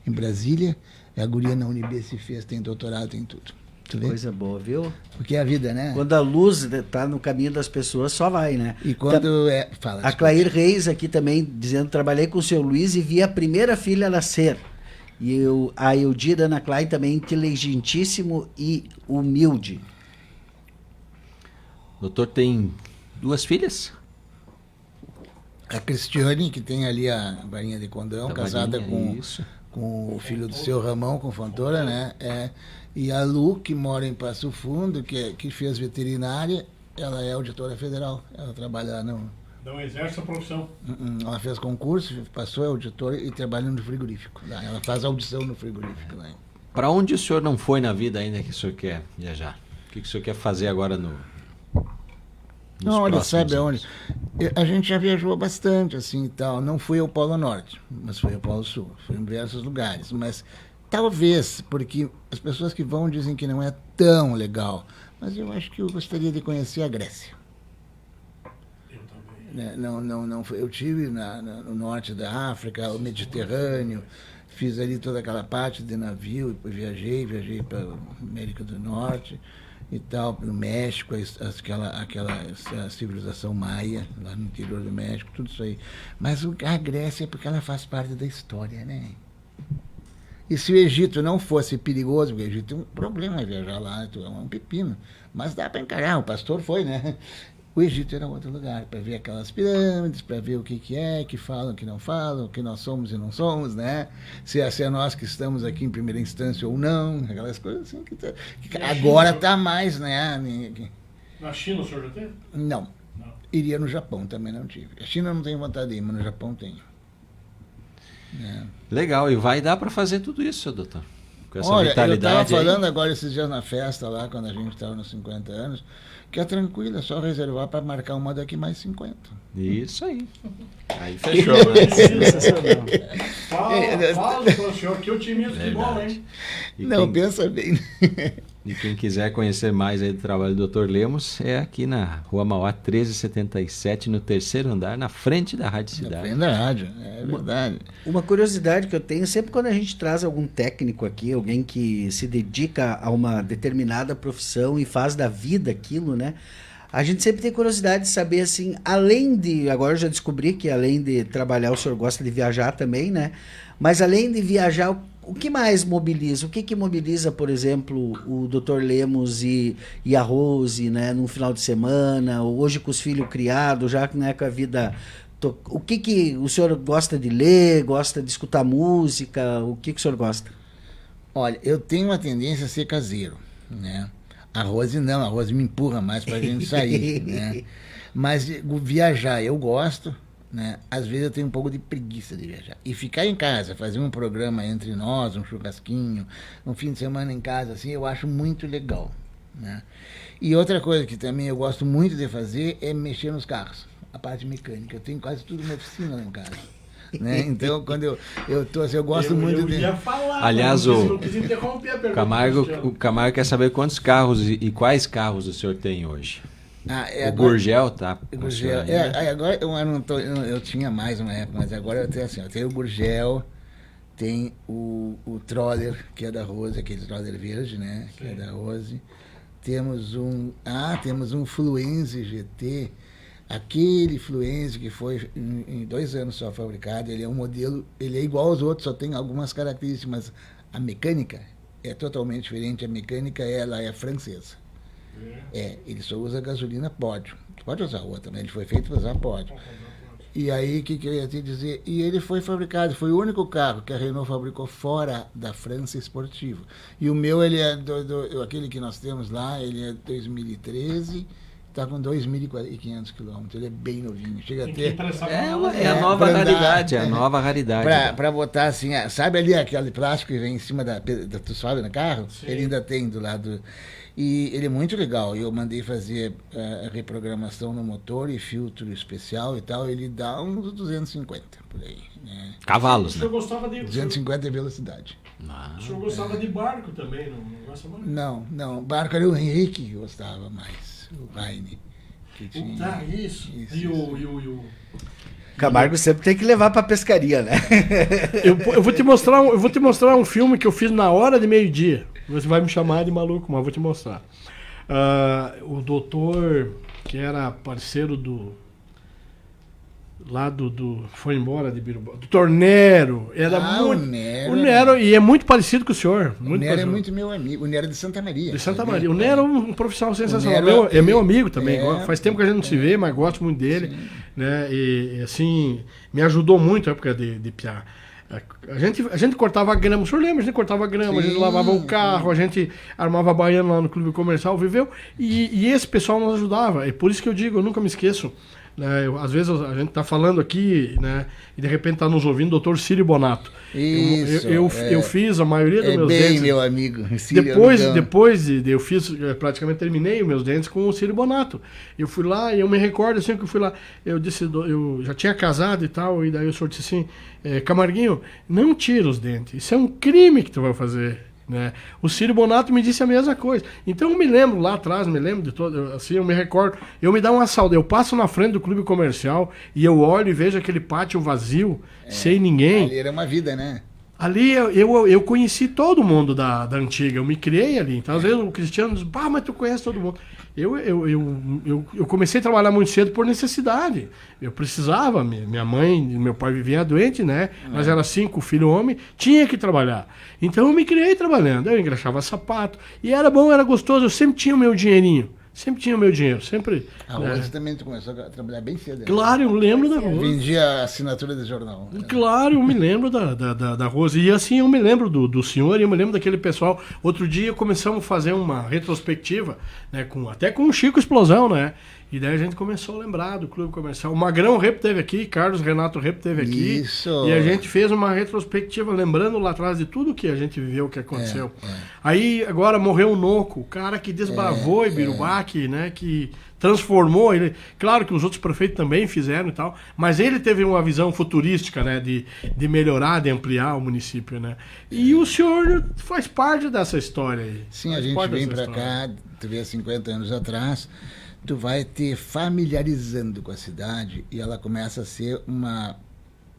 em Brasília. A guria na UNB se fez, tem doutorado, tem tudo. Tu vê? Coisa boa, viu? Porque é a vida, né? Quando a luz está no caminho das pessoas, só vai, né? E quando fala. A Clair Reis aqui também dizendo, trabalhei com o seu Luiz e vi a primeira filha nascer. E a Eudira Ana Klein também inteligentíssimo e humilde. O doutor tem 2 filhas? A Cristiane, que tem ali a varinha de condão, casada com o filho do seu Ramão, com Fontoura, né? E a Lu, que mora em Passo Fundo, que fez veterinária, Ela é auditora federal. Ela trabalha lá no... Não exerce a profissão. Ela fez concurso, passou, é auditora e trabalha no frigorífico. Lá. Ela faz audição no frigorífico. Lá. Para onde o senhor não foi na vida ainda que o senhor quer viajar? O que o senhor quer fazer agora nos olha, próximos sabe anos? aonde? A gente já viajou bastante, assim, e tal. Não fui ao Polo Norte, mas fui ao Polo Sul. Fui em diversos lugares. Mas talvez, porque as pessoas que vão dizem que não é tão legal. Mas eu acho que eu gostaria de conhecer a Grécia. Não, eu tive no norte da África, o Mediterrâneo, fiz ali toda aquela parte de navio, depois viajei para a América do Norte e tal, para o México, aquela civilização maia, lá no interior do México, tudo isso aí. Mas a Grécia é porque ela faz parte da história, né? E se o Egito não fosse perigoso, porque o Egito tem um problema viajar lá, é um pepino, mas dá para encarar, o pastor foi, né? O Egito era outro lugar, para ver aquelas pirâmides, para ver o que é, que falam, que não falam, o que nós somos e não somos, né? Se é nós que estamos aqui em primeira instância ou não, aquelas coisas assim que agora está mais, né? Na China o senhor já teve? Não. Iria no Japão, também não tive. A China eu não tenho vontade de ir, mas no Japão tenho. Legal, e vai dar para fazer tudo isso, seu doutor? Com essa Olha, vitalidade eu estava falando aí. agora esses dias na festa lá, quando a gente estava nos 50 anos, que é tranquilo, é só reservar para marcar uma daqui mais 50. Isso aí. Aí fechou, né? Sensacional. Fala para o senhor que otimismo que bom, hein? E Não, pensa bem. E quem quiser conhecer mais aí do trabalho do Dr. Lemos, é aqui na Rua Mauá 1377, no 3º andar, na frente da Rádio Cidade. É verdade, é verdade. Uma curiosidade que eu tenho, sempre quando a gente traz algum técnico aqui, alguém que se dedica a uma determinada profissão e faz da vida aquilo, né? A gente sempre tem curiosidade de saber, assim, além de... Agora eu já descobri que além de trabalhar, o senhor gosta de viajar também, né? Mas além de viajar, o que mais mobiliza? O que mobiliza, por exemplo, o Dr. Lemos e a Rose, né? Num final de semana, hoje com os filhos criados, já né, com a vida... O que o senhor gosta de ler, gosta de escutar música? O que o senhor gosta? Olha, eu tenho uma tendência a ser caseiro, né? A Rose não, a Rose me empurra mais pra gente sair, né? Mas viajar eu gosto, né? Às vezes eu tenho um pouco de preguiça de viajar. E ficar em casa, fazer um programa entre nós, um churrasquinho, um fim de semana em casa, assim, eu acho muito legal, né? E outra coisa que também eu gosto muito de fazer é mexer nos carros, a parte mecânica. Eu tenho quase tudo na oficina lá em casa. Né? Então, quando eu tô assim, eu gosto muito de... Falar, aliás, não quis interromper a pergunta. O Camargo quer saber quantos carros e quais carros o senhor tem hoje. O agora, Gurgel tá? Gurgel, agora eu tinha mais uma época, mas agora eu tenho assim, eu tenho o Gurgel, tem o Troller, que é da Rose, aquele Troller verde, né? Sim. Que é da Rose. Temos um Fluence GT. Aquele Fluence que foi em 2 anos só fabricado, ele é um modelo, ele é igual aos outros, só tem algumas características, mas a mecânica é totalmente diferente. A mecânica, ela é francesa. Ele só usa gasolina pódio. Pode usar outra, mas ele foi feito para usar pódio. E aí, o que eu ia te dizer? E ele foi fabricado, foi o único carro que a Renault fabricou fora da França esportivo. E o meu, ele é aquele que nós temos lá, ele é 2013, está com 2.500 quilômetros, ele é bem novinho, chega a ter... É a nova raridade, é a nova raridade. Para botar assim, sabe ali aquele plástico que vem em cima da tu sobe no carro? Sim. Ele ainda tem do lado... E ele é muito legal, eu mandei fazer reprogramação no motor e filtro especial e tal, ele dá uns 250 por aí. Né? Cavalos, né? 250 é velocidade. O senhor gostava de barco também, não gosta mais? Não, barco era o Henrique que gostava mais. O Heine. Isso. E o Camargo sempre tem que levar pra pescaria, né? eu vou te mostrar um filme que eu fiz na hora de meio-dia. Você vai me chamar de maluco, mas vou te mostrar. O doutor, que era parceiro foi embora de Biruba. Do Tornero. Era muito. O Nero, e é muito parecido com o senhor. O Nero é muito meu amigo. O Nero é de Santa Maria. De Santa Maria. O Nero é um profissional sensacional. É meu amigo também. Faz tempo que a gente não se vê, mas gosto muito dele. Né? E assim, me ajudou muito na época de Piá. A gente cortava grama, o senhor lembra? A gente cortava grama, a gente lavava o carro, a gente armava baiano lá no clube comercial, viveu. E esse pessoal nos ajudava. É por isso que eu digo, eu nunca me esqueço. Né, às vezes a gente está falando aqui, né, e de repente está nos ouvindo o Dr. Círio Bonato. Isso, eu fiz a maioria dos meus bem, dentes. meu amigo. Depois de eu fiz, praticamente terminei os meus dentes com o Círio Bonato. Eu fui lá e eu me recordo assim que eu fui lá, eu disse, eu já tinha casado e tal, e daí o senhor disse assim, Camarguinho, não tira os dentes, isso é um crime que tu vai fazer. Né? O Círio Bonato me disse a mesma coisa. Então eu me lembro lá atrás, me lembro de todo, assim, eu me recordo, eu me dá uma saudade, eu passo na frente do clube comercial e eu olho e vejo aquele pátio vazio, sem ninguém. Ali era uma vida, né? Ali eu conheci todo mundo da antiga, eu me criei ali. Então às vezes o Cristiano diz, mas tu conhece todo mundo. Eu comecei a trabalhar muito cedo por necessidade. Eu precisava, minha mãe e meu pai viviam doente, né? Nós era 5 filhos homens, tinha que trabalhar. Então eu me criei trabalhando, eu engraxava sapato. E era bom, era gostoso, eu sempre tinha o meu dinheirinho. Sempre tinha o meu dinheiro, sempre... A Rose também tu começou a trabalhar bem cedo. Né? Claro, eu lembro da Rose. Vendia a assinatura do jornal. Claro, eu me lembro da Rose. E assim, eu me lembro do senhor e eu me lembro daquele pessoal. Outro dia começamos a fazer uma retrospectiva, né, até com o Chico Explosão, né? E daí a gente começou a lembrar do clube comercial. O Magrão Rep teve aqui, Carlos Renato Rep teve aqui. Isso. E a gente fez uma retrospectiva, lembrando lá atrás de tudo que a gente viveu, o que aconteceu. Aí agora morreu o Noco, o cara que desbravou Ibirubá, né, que transformou ele. Claro que os outros prefeitos também fizeram e tal, mas ele teve uma visão futurística, né, de melhorar, de ampliar o município, né. E o senhor faz parte dessa história aí. Sim, a gente vem para cá, tu vê 50 anos atrás, tu vai te familiarizando com a cidade e ela começa a ser uma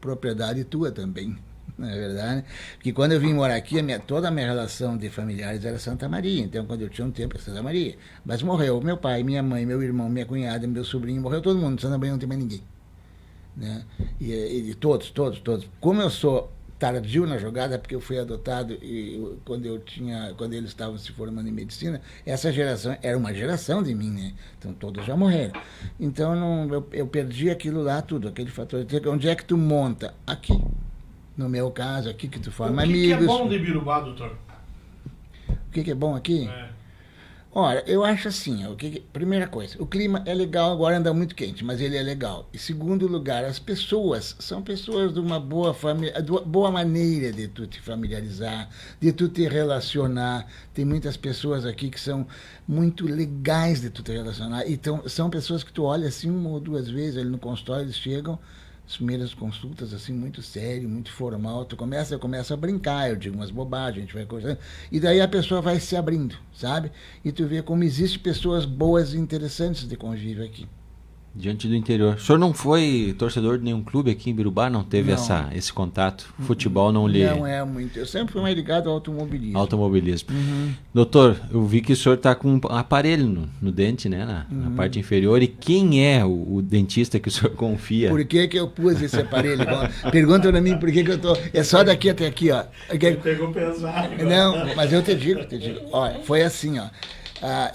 propriedade tua também, não é verdade? Porque quando eu vim morar aqui, toda a minha relação de familiares era Santa Maria, então quando eu tinha um tempo era Santa Maria. Mas morreu meu pai, minha mãe, meu irmão, minha cunhada, meu sobrinho, morreu todo mundo, Santa Maria não tem mais ninguém. Né? E todos. Como eu sou tardio na jogada, porque eu fui adotado quando eles estavam se formando em medicina, essa geração era uma geração de mim, né? Então todos já morreram. Então eu perdi aquilo lá tudo, aquele fator. Onde é que tu monta? Aqui. No meu caso, aqui que tu forma amigos. O que é bom de Ibirubá, doutor? O que é bom aqui? Olha, eu acho assim, primeira coisa, o clima é legal, agora anda muito quente, mas ele é legal. E segundo lugar, as pessoas são pessoas de uma boa maneira de tu te familiarizar, de tu te relacionar. Tem muitas pessoas aqui que são muito legais de tu te relacionar. Então, são pessoas que tu olha assim 1 ou 2 vezes ali no consultório, eles chegam, as primeiras consultas, assim, muito sério, muito formal, eu começo a brincar, eu digo umas bobagens, a gente vai conversando, e daí a pessoa vai se abrindo, sabe? E tu vê como existem pessoas boas e interessantes de convívio aqui. Diante do interior. O senhor não foi torcedor de nenhum clube aqui em Birubá? Não teve esse contato? Futebol não lhe... Não é muito. Eu sempre fui mais ligado ao automobilismo. Doutor, eu vi que o senhor está com um aparelho no dente, né? Na parte inferior. E quem é o dentista que o senhor confia? Por que eu pus esse aparelho? Pergunta pra mim por que eu tô... É só daqui até aqui, ó. Pegou pesado. Não, mas eu te digo. Olha, foi assim, ó.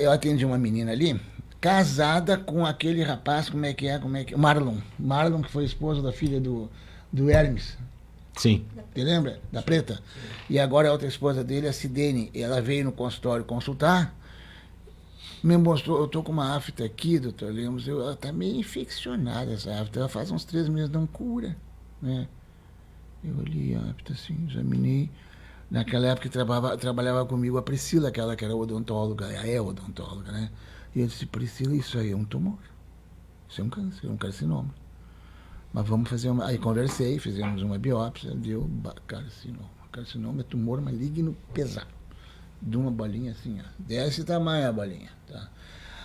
Eu atendi uma menina ali, casada com aquele rapaz, como é que é? Marlon, que foi esposo da filha do Hermes. Sim. Te lembra? Da Preta. E agora a outra esposa dele, a Sidene, ela veio no consultório consultar, me mostrou, eu tô com uma afta aqui, doutor Lemos, ela tá meio infeccionada essa afta, ela faz uns 3 meses, não cura, né? Eu olhei a afta assim, examinei. Naquela época trabalhava comigo a Priscila, aquela que era odontóloga, é odontóloga, né? E eu disse, Priscila, isso aí é um tumor. Isso é um câncer, é um carcinoma. Mas vamos fazer uma... Aí conversei, fizemos uma biópsia, deu carcinoma. Carcinoma é tumor maligno pesado. De uma bolinha assim, ó. Desse tamanho a bolinha, tá?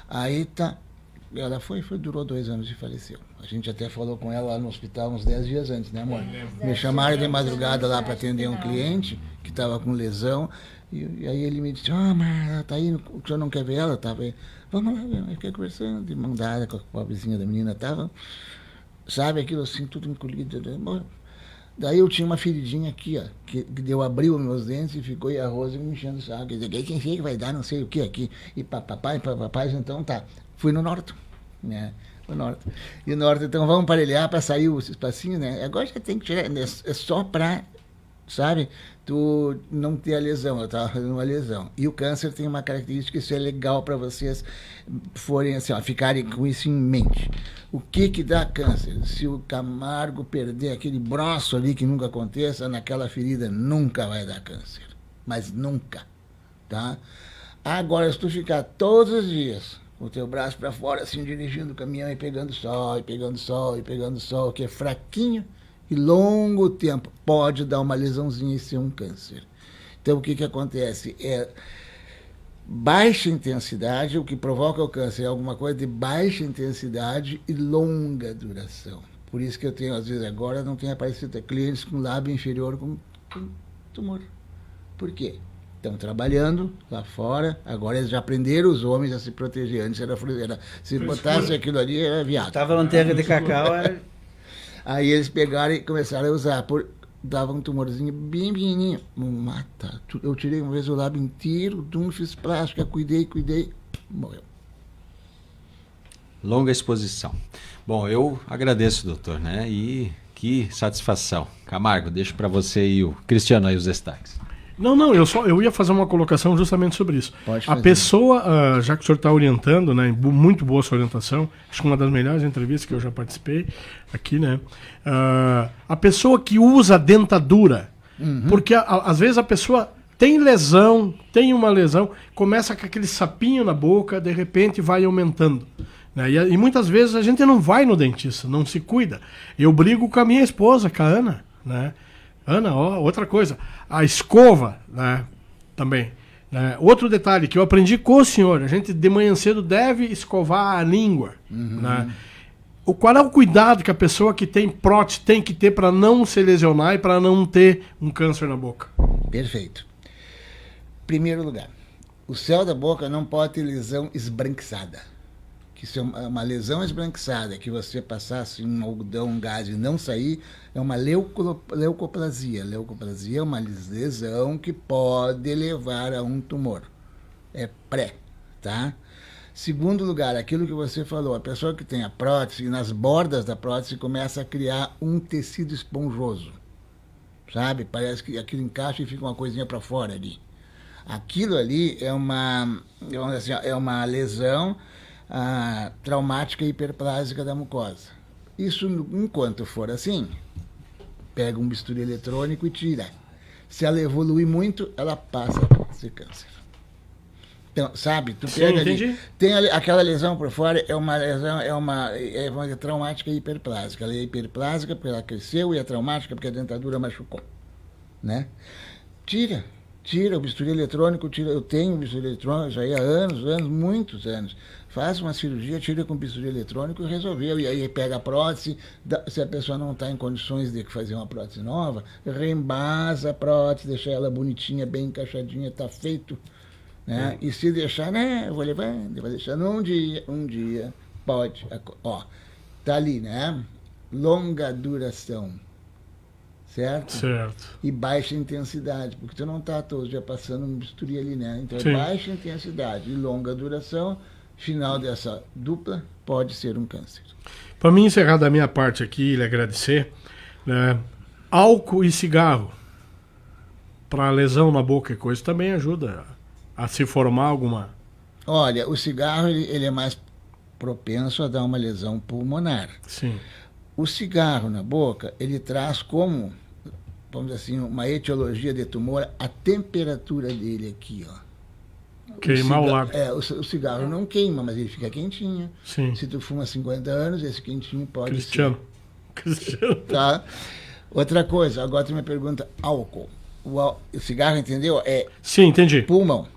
Aí tá... Ela durou 2 anos e faleceu. A gente até falou com ela lá no hospital uns 10 dias antes, né, amor? Me chamaram de madrugada lá para atender um cliente que estava com lesão. E aí ele me disse, mas ela tá aí, o senhor não quer ver ela? Tava aí. Vamos lá, eu fiquei conversando, de mão dada com a pobrezinha da menina, tava, sabe, aquilo assim, tudo encolhido. Daí eu tinha uma feridinha aqui, ó, que eu abri os meus dentes e ficou, e a Rosa me enchendo o saco, quem sei que vai dar, não sei o que aqui, e papai, então tá, fui no Norton, né, E o Norton, então vamos aparelhar para sair o espacinho, né, agora já tem que tirar, é só para sabe? Tu não ter a lesão, eu estava fazendo uma lesão. E o câncer tem uma característica, isso é legal para vocês forem assim, ó, ficarem com isso em mente. O que dá câncer? Se o Camargo perder aquele braço ali, que nunca aconteça, naquela ferida nunca vai dar câncer. Mas nunca, tá? Agora, se tu ficar todos os dias com o teu braço para fora, assim, dirigindo o caminhão e pegando sol, e pegando sol, e pegando sol, que é fraquinho, e longo tempo pode dar uma lesãozinha e ser um câncer. Então, o que acontece? É baixa intensidade, o que provoca o câncer é alguma coisa de baixa intensidade e longa duração. Por isso que eu tenho, às vezes, agora não tenho aparecido clientes com lábio inferior com tumor. Por quê? Estão trabalhando lá fora, agora eles já aprenderam os homens a se proteger. Antes era se botasse aquilo ali, era viado. Tava manteiga de cacau, era... Aí eles pegaram e começaram a usar. Dava um tumorzinho bem pequenininho. Mata. Eu tirei uma vez o lábio inteiro, fiz plástica, cuidei, morreu. Longa exposição. Bom, eu agradeço, doutor, né? E que satisfação. Camargo, deixo para você e o Cristiano aí os destaques. Não, eu ia fazer uma colocação justamente sobre isso. Pode fazer. A pessoa, já que o senhor está orientando, né, muito boa sua orientação, acho que uma das melhores entrevistas que eu já participei aqui, né, a pessoa que usa dentadura, porque às vezes a pessoa tem uma lesão, começa com aquele sapinho na boca, de repente vai aumentando. Né, e muitas vezes a gente não vai no dentista, não se cuida. Eu brigo com a minha esposa, com a Ana, né? Ana, outra coisa, a escova, né, também. Né? Outro detalhe que eu aprendi com o senhor, a gente de manhã cedo deve escovar a língua. Né? Qual é o cuidado que a pessoa que tem prótese tem que ter para não se lesionar e para não ter um câncer na boca? Perfeito. Primeiro lugar, o céu da boca não pode ter lesão esbranquiçada. Que se é uma lesão esbranquiçada, que você passasse um algodão, um gás e não sair, é uma leucoplasia. Leucoplasia é uma lesão que pode levar a um tumor. É pré, tá? Segundo lugar, aquilo que você falou, a pessoa que tem a prótese, nas bordas da prótese começa a criar um tecido esponjoso, sabe? Parece que aquilo encaixa e fica uma coisinha para fora ali. Aquilo ali é uma lesão traumática hiperplásica da mucosa. Isso, enquanto for assim, pega um bisturi eletrônico e tira. Se ela evoluir muito, ela passa a ser câncer. Então, sabe, tu pega ali, tem ali, aquela lesão por fora, é uma lesão, vamos dizer, traumática hiperplásica. Ela é hiperplásica porque ela cresceu e é traumática porque a dentadura machucou. Né? Tira o bisturi eletrônico, eu tenho um bisturi eletrônico já há anos, muitos anos. Faz uma cirurgia, tira com bisturi eletrônico e resolveu. E aí pega a prótese, se a pessoa não está em condições de fazer uma prótese nova, reembasa a prótese, deixa ela bonitinha, bem encaixadinha, está feito. Né? E se deixar, né, eu vou levando, vou deixando um dia, pode. Ó, tá ali, né? Longa duração. Certo? E baixa intensidade, porque tu não está todo dia passando um bisturi ali, né? Então é baixa intensidade e longa duração, final dessa dupla, pode ser um câncer. Para mim encerrar da minha parte aqui e lhe agradecer, né, álcool e cigarro para lesão na boca e coisa também ajuda a se formar alguma... Olha, o cigarro ele é mais propenso a dar uma lesão pulmonar. Sim. O cigarro na boca, ele traz como, vamos dizer assim, uma etiologia de tumor, a temperatura dele aqui, ó. Queimar o lábio. O cigarro não queima, mas ele fica quentinho. Sim. Se tu fuma 50 anos, esse quentinho pode Cristiano. Tá? Outra coisa, agora tu me pergunta, álcool. O cigarro, entendeu? Sim, entendi. Pulmão.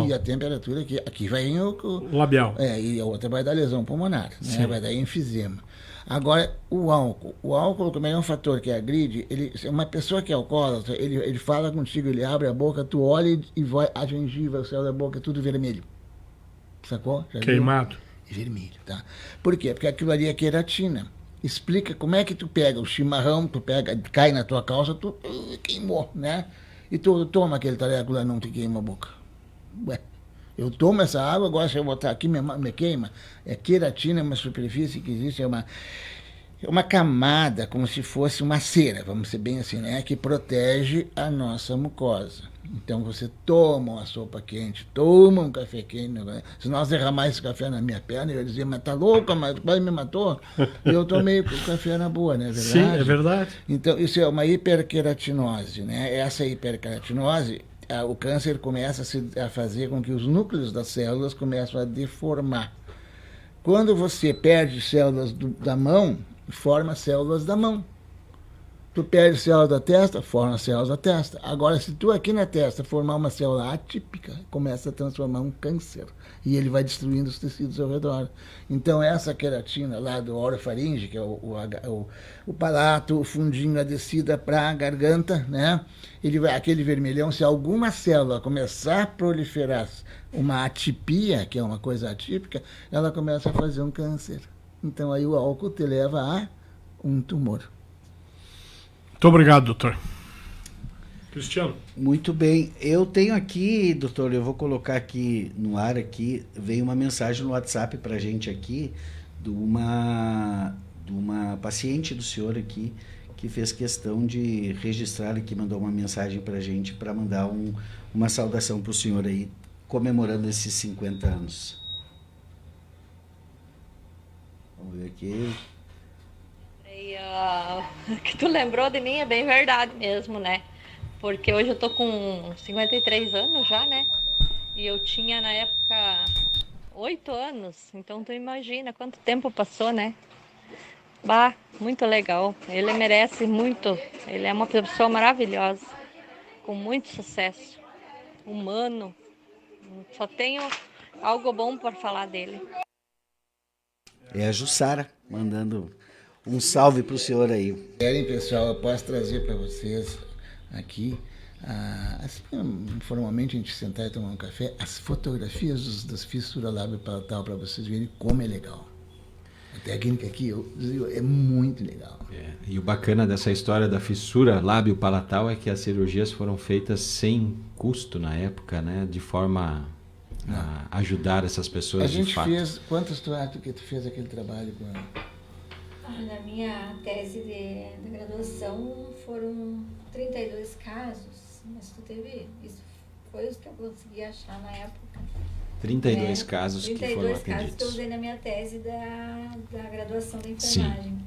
E a temperatura aqui vai em o labial. E a outra vai dar lesão pulmonar, né? Vai dar enfisema. Agora, o álcool também é um fator que agride. Uma pessoa que é alcoólatra, ele fala contigo, ele abre a boca, tu olha e vai a gengiva, o céu da boca, tudo vermelho. Sacou? Já queimado. Viu? Vermelho, tá? Por quê? Porque aquilo ali é queratina. Explica como é que tu pega o chimarrão, cai na tua calça, tu queimou, né? E tu toma aquele tareco lá, não te queima a boca. Ué, eu tomo essa água, agora se eu botar aqui, me queima. É queratina, é uma superfície que existe, uma camada, como se fosse uma cera, vamos ser bem assim, né? Que protege a nossa mucosa. Então você toma uma sopa quente, toma um café quente, né? Se nós derramar esse café na minha perna, eu ia dizer, mas tá louca, mas quase me matou. E eu tomei o café na boa, né? Sim, é verdade. Então, isso é uma hiperqueratinose, né? Essa hiperqueratinose, o câncer começa a fazer com que os núcleos das células começam a deformar. Quando você perde células da mão, forma células da mão. Tu perde células da testa, forma células da testa. Agora, se tu aqui na testa formar uma célula atípica, começa a transformar um câncer. E ele vai destruindo os tecidos ao redor. Então, essa queratina lá do orofaringe, que é o palato, o fundinho, a descida para a garganta, né? Ele vai, aquele vermelhão, se alguma célula começar a proliferar uma atipia, que é uma coisa atípica, ela começa a fazer um câncer. Então, aí o álcool te leva a um tumor. Muito obrigado, doutor. Cristiano. Muito bem. Eu tenho aqui, doutor, eu vou colocar aqui no ar aqui, veio uma mensagem no WhatsApp pra gente aqui de uma paciente do senhor aqui que fez questão de registrar aqui, mandou uma mensagem pra gente para mandar uma saudação pro senhor aí, comemorando esses 50 anos. Vamos ver aqui. Que tu lembrou de mim é bem verdade mesmo, né? Porque hoje eu tô com 53 anos já, né? E eu tinha na época 8 anos, então tu imagina quanto tempo passou, né? Bah, muito legal. Ele merece muito. Ele é uma pessoa maravilhosa, com muito sucesso, humano. Só tenho algo bom por falar dele. É a Jussara mandando um salve pro senhor aí. Querem, pessoal, eu posso trazer para vocês aqui, assim, informalmente a gente sentar e tomar um café, as fotografias das fissuras lábio-palatal para vocês verem como é legal. A técnica aqui é muito legal. E o bacana dessa história da fissura lábio-palatal é que as cirurgias foram feitas sem custo na época, né? De forma a ajudar essas pessoas A de gente fato. fez, quantos tu acha que tu fez aquele trabalho com ela? Na minha tese de graduação foram 32 casos, mas tu teve, isso foi os que eu consegui achar na época. 32 casos que foram 32 casos que eu atendidos. usei na minha tese da graduação da enfermagem.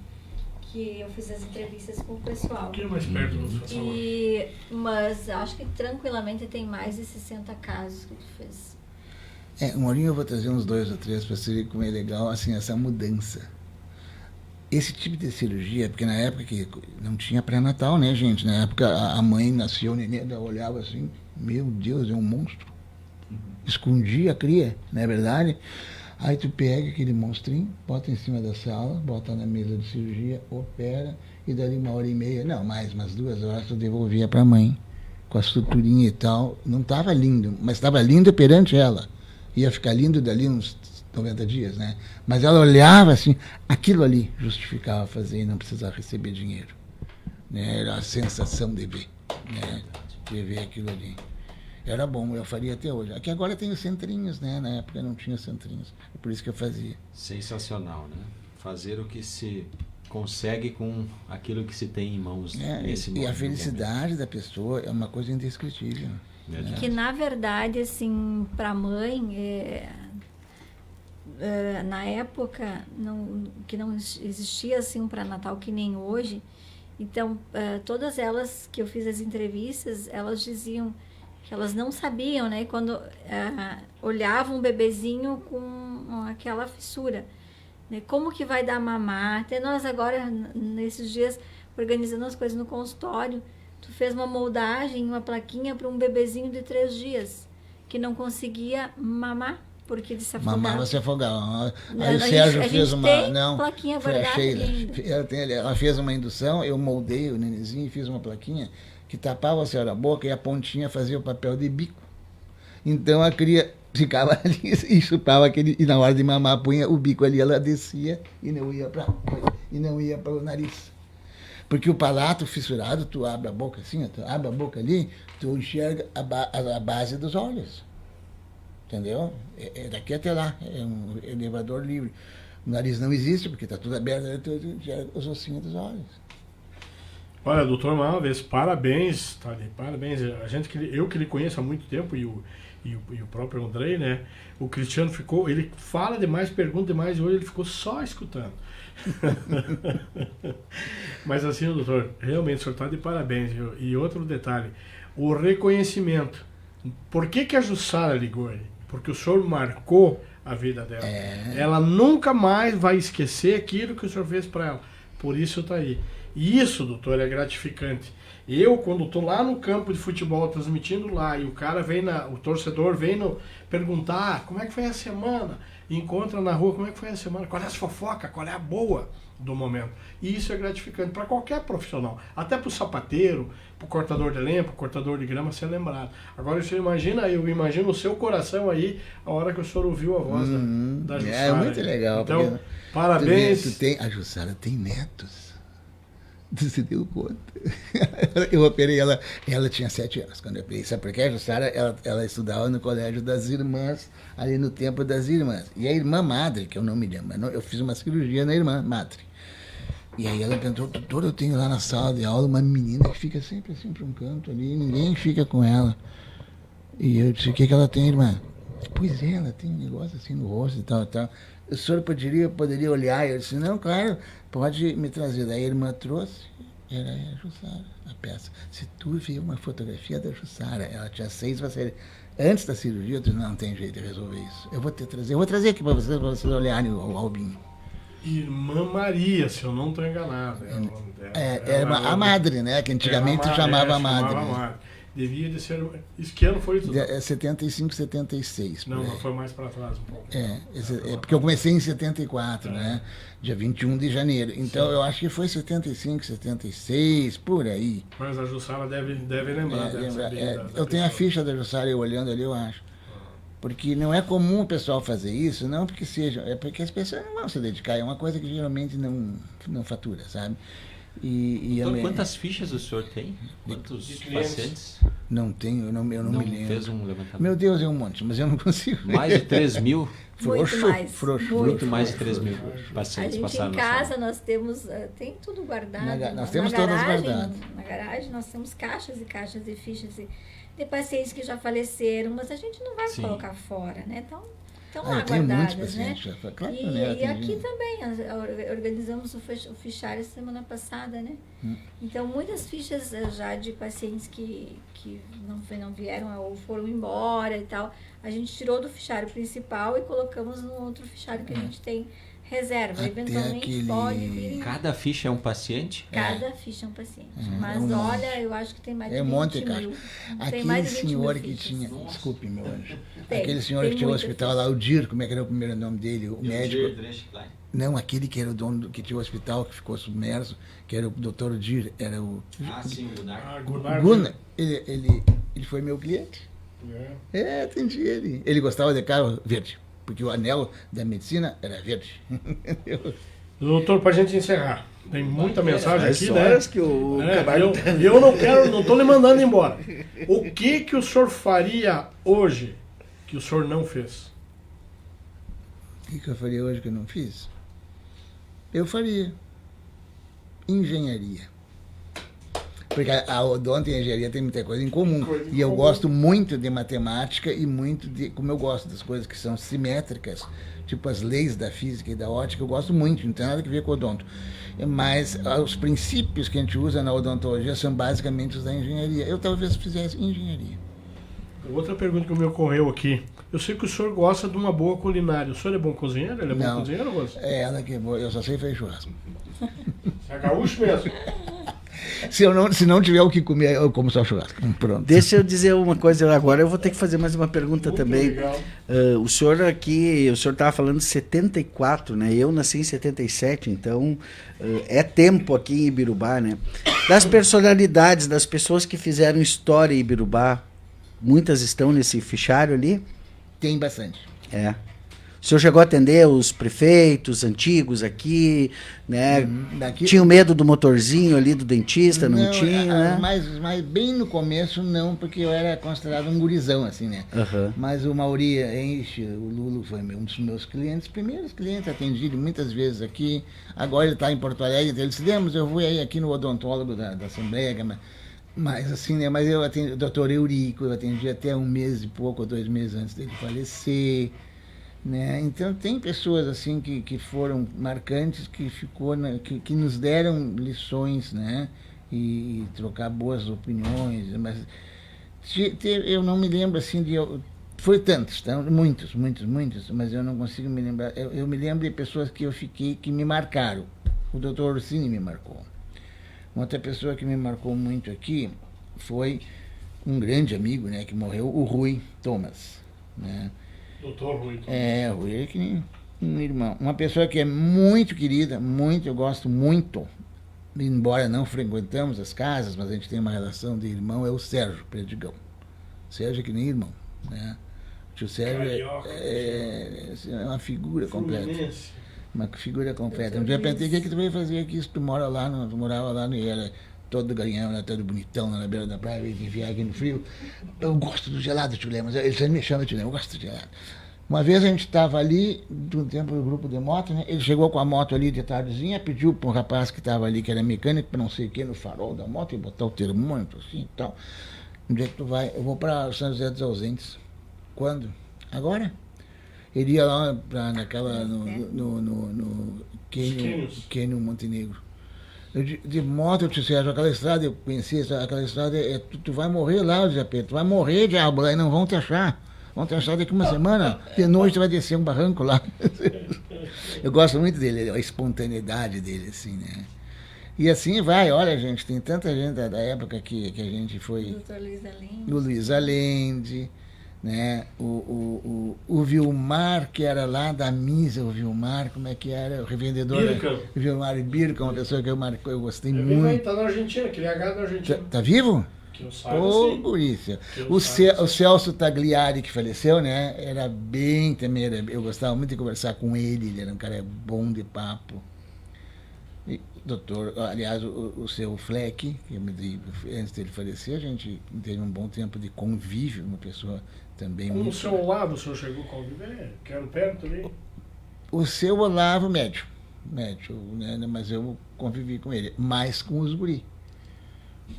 Que eu fiz as entrevistas com o pessoal. Um pouquinho mais perto do seu Mas acho que tranquilamente tem mais de 60 casos que tu fez. Uma horinha eu vou trazer uns 2 ou 3 para você ver como é legal assim, essa mudança. Esse tipo de cirurgia, porque na época que não tinha pré-natal, né, gente? Na época a mãe nasceu, o neném olhava assim, meu Deus, é um monstro. Escondia a cria, não é verdade? Aí tu pega aquele monstrinho, bota em cima da sala, bota na mesa de cirurgia, opera, e dali 1h30, não, mais umas 2 horas tu devolvia para a mãe, com a suturinha e tal. Não estava lindo, mas estava lindo perante ela. Ia ficar lindo dali uns 90 dias, né? Mas ela olhava assim, aquilo ali justificava fazer e não precisar receber dinheiro. Né? Era a sensação de ver, né? De ver aquilo ali. Era bom, eu faria até hoje. Aqui agora tem os centrinhos, né? Na época não tinha centrinhos. É por isso que eu fazia. Sensacional, né? Fazer o que se consegue com aquilo que se tem em mãos nesse momento. E a felicidade da pessoa é uma coisa indescritível. Né? Que na verdade, assim, para a mãe, na época que não existia assim um pré-natal que nem hoje, então todas elas que eu fiz as entrevistas, elas diziam que elas não sabiam, né, quando olhavam um bebezinho com aquela fissura, né, como que vai dar mamar. Até nós agora, nesses dias, organizando as coisas no consultório, tu fez uma moldagem, uma plaquinha para um bebezinho de 3 dias, que não conseguia mamar, porque ele se afogava. Mamava, se afogava. Não, Aí o Sérgio a fez gente uma... tem Não, plaquinha foi a guardada Sheila. ainda. Ela fez uma indução, eu moldei o nenenzinho e fiz uma plaquinha que tapava a senhora a boca e a pontinha fazia o papel de bico. Então a cria ficava ali e chupava aquele... E na hora de mamar, punha o bico ali, ela descia e não ia para o nariz. Porque o palato fissurado, tu abre a boca assim, tu abre a boca ali, tu enxerga a base dos olhos. Entendeu? É daqui até lá, é um elevador livre. O nariz não existe, porque está tudo aberto, os ossinhos dos olhos. Olha, doutor, mais uma vez, parabéns, tá, parabéns. Eu que lhe conheço há muito tempo e o próprio Andrei, né? O Cristiano ele fala demais, pergunta demais, e hoje ele ficou só escutando. Mas assim, doutor, realmente o senhor está de parabéns. E outro detalhe, o reconhecimento. Por que a Jussara ligou aí? Porque o senhor marcou a vida dela. Ela nunca mais vai esquecer aquilo que o senhor fez para ela. Por isso está aí. E isso, doutor, é gratificante. Eu, quando estou lá no campo de futebol, transmitindo lá, e o cara o torcedor vem perguntar como é que foi a semana, e encontra na rua como é que foi a semana, qual é a fofoca, qual é a boa do momento. E isso é gratificante para qualquer profissional, até para o sapateiro, para o cortador de lenha, para o cortador de grama ser lembrado. Agora, eu imagino o seu coração aí, a hora que o senhor ouviu a voz da Jussara. É muito legal. Então, parabéns. A Jussara tem netos. Tu se deu conta? Eu operei ela tinha 7 anos quando eu operei. Sabe por quê? A Jussara, ela estudava no colégio das irmãs, ali no tempo das irmãs. E a irmã madre, que eu não me lembro, eu fiz uma cirurgia na irmã madre. E aí ela perguntou, doutor, eu tenho lá na sala de aula uma menina que fica sempre assim para um canto ali, ninguém fica com ela. E eu disse, o que ela tem, irmã? Pois é, ela tem um negócio assim no rosto e tal. O senhor poderia olhar? Eu disse, não, claro, pode me trazer. Daí a irmã trouxe, era a Jussara, a peça. Se tu vê uma fotografia da Jussara, ela tinha 6 para ser. Antes da cirurgia, eu disse, não tem jeito de resolver isso. Eu vou trazer aqui para vocês olharem o albinho. Irmã Maria, se eu não estou enganado. A madre, né? Que antigamente chamava a madre. Devia de ser. Isso que ano foi isso? 75, 76. Não foi mais para trás um pouco. Porque eu comecei em 74, né? Dia 21 de janeiro. Então eu acho que foi 75, 76, por aí. Mas a Jussara deve lembrar. Eu tenho a ficha da Jussara, eu olhando ali, eu acho. Porque não é comum o pessoal fazer isso, não porque seja, é porque as pessoas não vão se dedicar, é uma coisa que geralmente não fatura, sabe? Então, quantas fichas o senhor tem? Quantos pacientes? Não tenho, eu não me lembro. Fez um levantamento? Meu Deus, é um monte, mas eu não consigo. Mais de 3 mil? Frouxo. Mais de 3 mil pacientes passaram. Em casa nós temos, tem tudo guardado. Nós temos todas guardadas. Na garagem nós temos caixas e caixas de fichas de pacientes que já faleceram, mas a gente não vai colocar fora, né? Então, estão lá guardadas, né? Claro, E aqui também, organizamos o fichário semana passada, né? Então, muitas fichas já de pacientes que não vieram ou foram embora e tal, a gente tirou do fichário principal e colocamos no outro fichário que a gente tem reserva. Eventualmente pode vir. Cada ficha é um paciente? Cada ficha é um paciente. Mas olha, eu acho que tem mais de 20 mil. Aquele senhor que tinha... Desculpe, meu anjo. Aquele senhor que tinha o hospital lá, o Dir, como é que era o primeiro nome dele? O médico... Não, aquele que era o dono, que tinha o hospital, que ficou submerso, que era o Dr. Dir, era o... sim, o Gunnar. Ele foi meu cliente. Atendi ele. Ele gostava de carro verde, porque o anel da medicina era verde. Doutor, para a gente encerrar, tem muita mensagem aqui, né? Horas que o Camargo eu não estou lhe mandando embora. O que o senhor faria hoje que o senhor não fez? O que eu faria hoje que eu não fiz? Eu faria engenharia. Porque a odonto e a engenharia tem muita coisa em comum. E eu gosto muito de matemática e muito de... Como eu gosto das coisas que são simétricas, tipo as leis da física e da ótica, eu gosto muito, não tem nada a ver com odonto. Mas os princípios que a gente usa na odontologia são basicamente os da engenharia. Eu talvez fizesse engenharia. Outra pergunta que me ocorreu aqui. Eu sei que o senhor gosta de uma boa culinária. O senhor é bom cozinheiro? Ele é bom cozinheiro ou gosta? É ela que é boa. Eu só sei fazer churrasco. Você é gaúcho mesmo? Se não tiver o que comer, eu como só churrasco. Pronto. Deixa eu dizer uma coisa agora. Eu vou ter que fazer mais uma pergunta muito também. Legal. O senhor estava falando de 74, né? Eu nasci em 77, então é tempo aqui em Ibirubá, né? Das personalidades, das pessoas que fizeram história em Ibirubá, muitas estão nesse fichário ali? Tem bastante. O senhor chegou a atender os prefeitos antigos aqui, né? Daqui... Tinha medo do motorzinho ali do dentista, não tinha, né? Mas bem no começo não, porque eu era considerado um gurizão, assim, né? Uhum. Mas o Mauri Enche, o Lulo foi um dos meus clientes, primeiros clientes atendidos muitas vezes aqui. Agora ele está em Porto Alegre, então ele disse, Lemos, eu vou aí aqui no odontólogo da Assembleia, mas assim, né? Mas eu atendi o doutor Eurico, eu atendi até 1 mês e pouco, ou 2 meses antes dele falecer. Né? Então tem pessoas assim que foram marcantes, que nos deram lições, né? E trocar boas opiniões, mas eu não me lembro assim de... Foi tantos, muitos, mas eu não consigo me lembrar. Eu me lembro de pessoas que eu fiquei, que me marcaram. O doutor Orsini me marcou. Uma outra pessoa que me marcou muito aqui foi um grande amigo, né? Que morreu, o Rui Thomas, né? Doutor Rui. O Rui é que nem um irmão. Uma pessoa que é muito querida, eu gosto muito, embora não frequentamos as casas, mas a gente tem uma relação de irmão, é o Sérgio Perdigão. Sérgio é que nem irmão, né? O tio Sérgio é uma figura completa. Uma figura completa. Um dia eu pensei, o que tu veio fazer aqui? Se tu morava lá e era todo ganhão, né, todo bonitão na beira da praia, veio enfiar aqui no frio. Eu gosto do gelado, tio Lemos. Ele sempre me chama de tio Lemos, eu gosto do gelado. Uma vez a gente estava ali, de um tempo no grupo de moto, né? Ele chegou com a moto ali de tardezinha, pediu para um rapaz que estava ali, que era mecânico, para não sei o que, no farol da moto, e botar o termômetro assim e tal. Onde é que tu vai? Eu vou para São José dos Ausentes. Quando? Agora? Ele ia lá naquela, no Quênio Montenegro. De moto, eu disse, aquela estrada, eu conheci aquela estrada, tu vai morrer lá, Zé Pedro, tu vai morrer, diabo, aí não vão te achar. Vão te achar daqui uma semana, de noite tu vai descer um barranco lá. Eu gosto muito dele, a espontaneidade dele, assim, né? E assim vai, olha, gente, tem tanta gente da época que a gente foi... Dr. Luiz Alende. O Luiz Alende, né? O Vilmar, que era lá da Misa, o Vilmar, como é que era? O revendedor. O Vilmar Birca, uma pessoa que eu gostei muito. Ele está na Argentina, aquele H na Argentina. Tá vivo? Que eu saiba, sim. Polícia. O Celso Tagliari, que faleceu, né? Era bem também, eu gostava muito de conversar com ele era um cara bom de papo. E, doutor, aliás, o seu Fleck, antes dele falecer, a gente teve um bom tempo de convívio, uma pessoa também muito... No seu lado, o senhor chegou a conviver? Que era perto ali? O seu Olavo, médio, né? Mas eu convivi com ele, mais com os guri.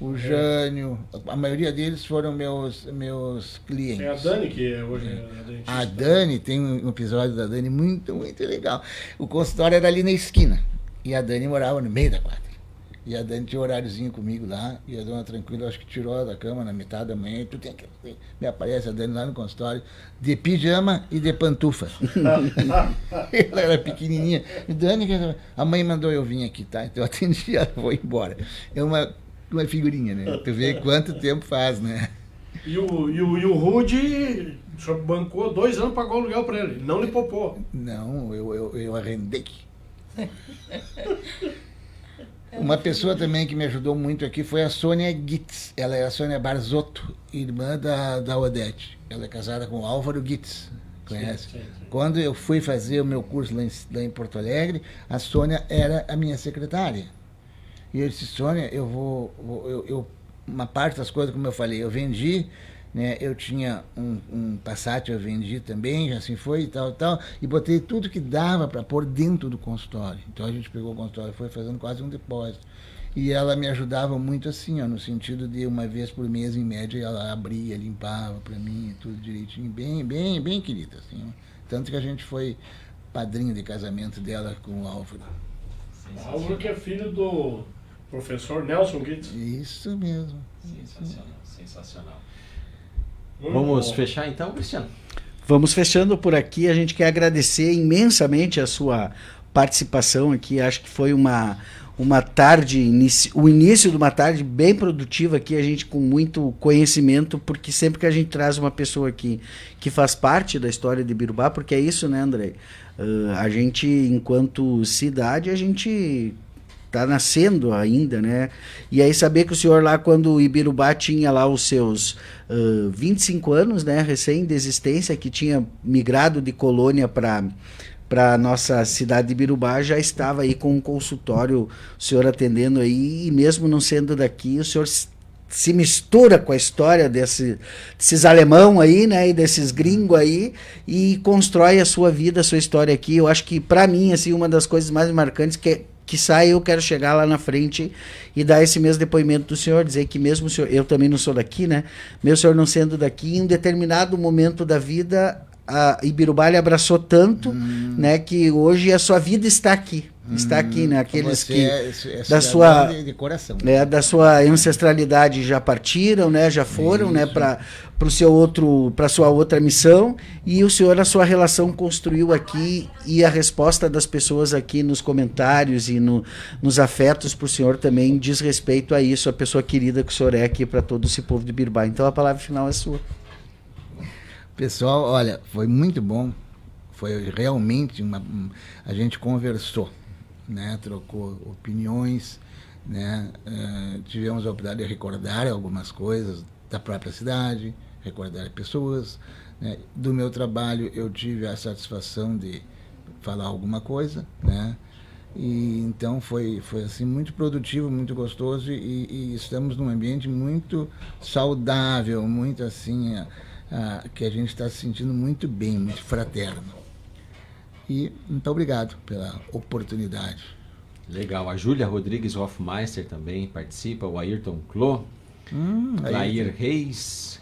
O Jânio, a maioria deles foram meus clientes. Tem a Dani, que hoje é a dentista. A Dani, tem um episódio da Dani muito, muito legal. O consultório era ali na esquina. E a Dani morava no meio da quadra. E a Dani tinha um horáriozinho comigo lá. E a dona Tranquila, acho que tirou ela da cama na metade da manhã. Tu tem que... Me aparece a Dani lá no consultório, de pijama e de pantufa. Ela era pequenininha. E Dani, a mãe mandou eu vir aqui, tá? Então eu atendi, ela foi embora. É uma figurinha, né? Tu vê quanto tempo faz, né? E o Rude, o senhor bancou 2 anos, pagou aluguel para ele. Não lhe poupou. Não, eu arrendei. Uma pessoa também que me ajudou muito aqui foi a Sônia Gitz. Ela é a Sônia Barzotto, irmã da Odete. Ela é casada com o Álvaro Gitz. Conhece? Sim. Quando eu fui fazer o meu curso lá em Porto Alegre, a Sônia era a minha secretária. E eu disse, Sônia, uma parte das coisas, como eu falei, eu vendi, né? Eu tinha um Passat, eu vendi também, assim foi e tal, e botei tudo que dava para pôr dentro do consultório. Então a gente pegou o consultório e foi fazendo quase um depósito. E ela me ajudava muito assim, ó, no sentido de uma vez por mês, em média, ela abria, limpava para mim, tudo direitinho, bem querida, assim. Ó. Tanto que a gente foi padrinho de casamento dela com o Álvaro. O Álvaro que é filho do professor Nelson Gitz. Isso mesmo. Sensacional. Vamos fechar então, Cristiano? Vamos fechando por aqui. A gente quer agradecer imensamente a sua participação aqui. Acho que foi uma tarde, o início de uma tarde bem produtiva aqui, a gente com muito conhecimento, porque sempre que a gente traz uma pessoa aqui que faz parte da história de Birubá, porque é isso, né, André? A gente, enquanto cidade, a gente tá nascendo ainda, né? E aí saber que o senhor lá, quando o Ibirubá tinha lá os seus 25 anos, né, recém de existência, que tinha migrado de colônia para a nossa cidade de Ibirubá, já estava aí com um consultório, o senhor atendendo aí, e mesmo não sendo daqui, o senhor se mistura com a história desses alemão aí, né, e desses gringos aí, e constrói a sua vida, a sua história aqui. Eu acho que, para mim, assim, uma das coisas mais marcantes que sai, eu quero chegar lá na frente e dar esse mesmo depoimento do senhor, dizer que mesmo o senhor, eu também não sou daqui, né, mesmo o senhor não sendo daqui, em um determinado momento da vida, a Ibirubá lhe abraçou tanto, né, que hoje a sua vida está aqui. Está aqui, né? Aqueles que da sua de coração. Da sua ancestralidade já partiram, né? Já foram, né? Para sua outra missão, e o senhor a sua relação construiu aqui, e a resposta das pessoas aqui nos comentários e nos afetos para o senhor também diz respeito a isso, a pessoa querida que o senhor é aqui para todo esse povo de Ibirubá. Então a palavra final é sua. Pessoal, olha, foi muito bom. Foi realmente a gente conversou, né, trocou opiniões, né, tivemos a oportunidade de recordar algumas coisas da própria cidade, recordar pessoas, né. Do meu trabalho eu tive a satisfação de falar alguma coisa, né, e então foi assim muito produtivo, muito gostoso, e estamos num ambiente muito saudável, muito assim, que a gente está se sentindo muito bem, muito fraterno. E muito obrigado pela oportunidade. Legal. A Júlia Rodrigues Hofmeister também participa, o Ayrton Clô, Lair Reis.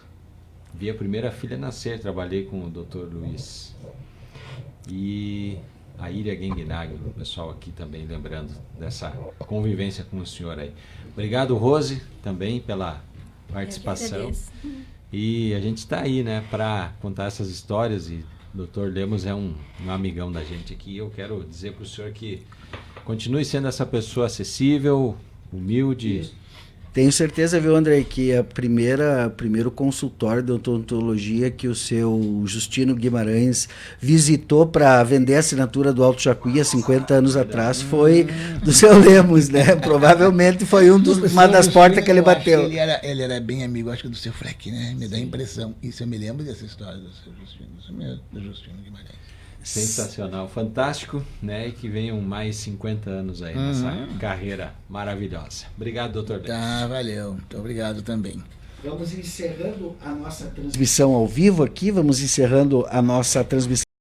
Vi a primeira filha nascer, trabalhei com o Dr. Luiz. E a Iria Gengnag, o pessoal aqui também lembrando dessa convivência com o senhor aí. Obrigado, Rose, também pela participação. E a gente está aí, né, para contar essas histórias, e o Dr. Lemos é um amigão da gente aqui. Eu quero dizer para o senhor que continue sendo essa pessoa acessível, humilde. Tenho certeza, viu, André, que o primeiro consultório de odontologia que o seu Justino Guimarães visitou para vender a assinatura do Alto Jacuí há 50 anos atrás foi do seu Lemos, né? Provavelmente foi uma das portas que ele bateu. Ele era bem amigo, acho que do seu Freck, né? Me dá a impressão. Isso eu me lembro dessa história do seu Justino, do Justino Guimarães. Sensacional, fantástico, né? E que venham mais 50 anos aí nessa carreira maravilhosa. Obrigado, doutor Lemos. Tá, valeu. Muito obrigado também. Vamos encerrando a nossa transmissão ao vivo aqui, vamos encerrando a nossa transmissão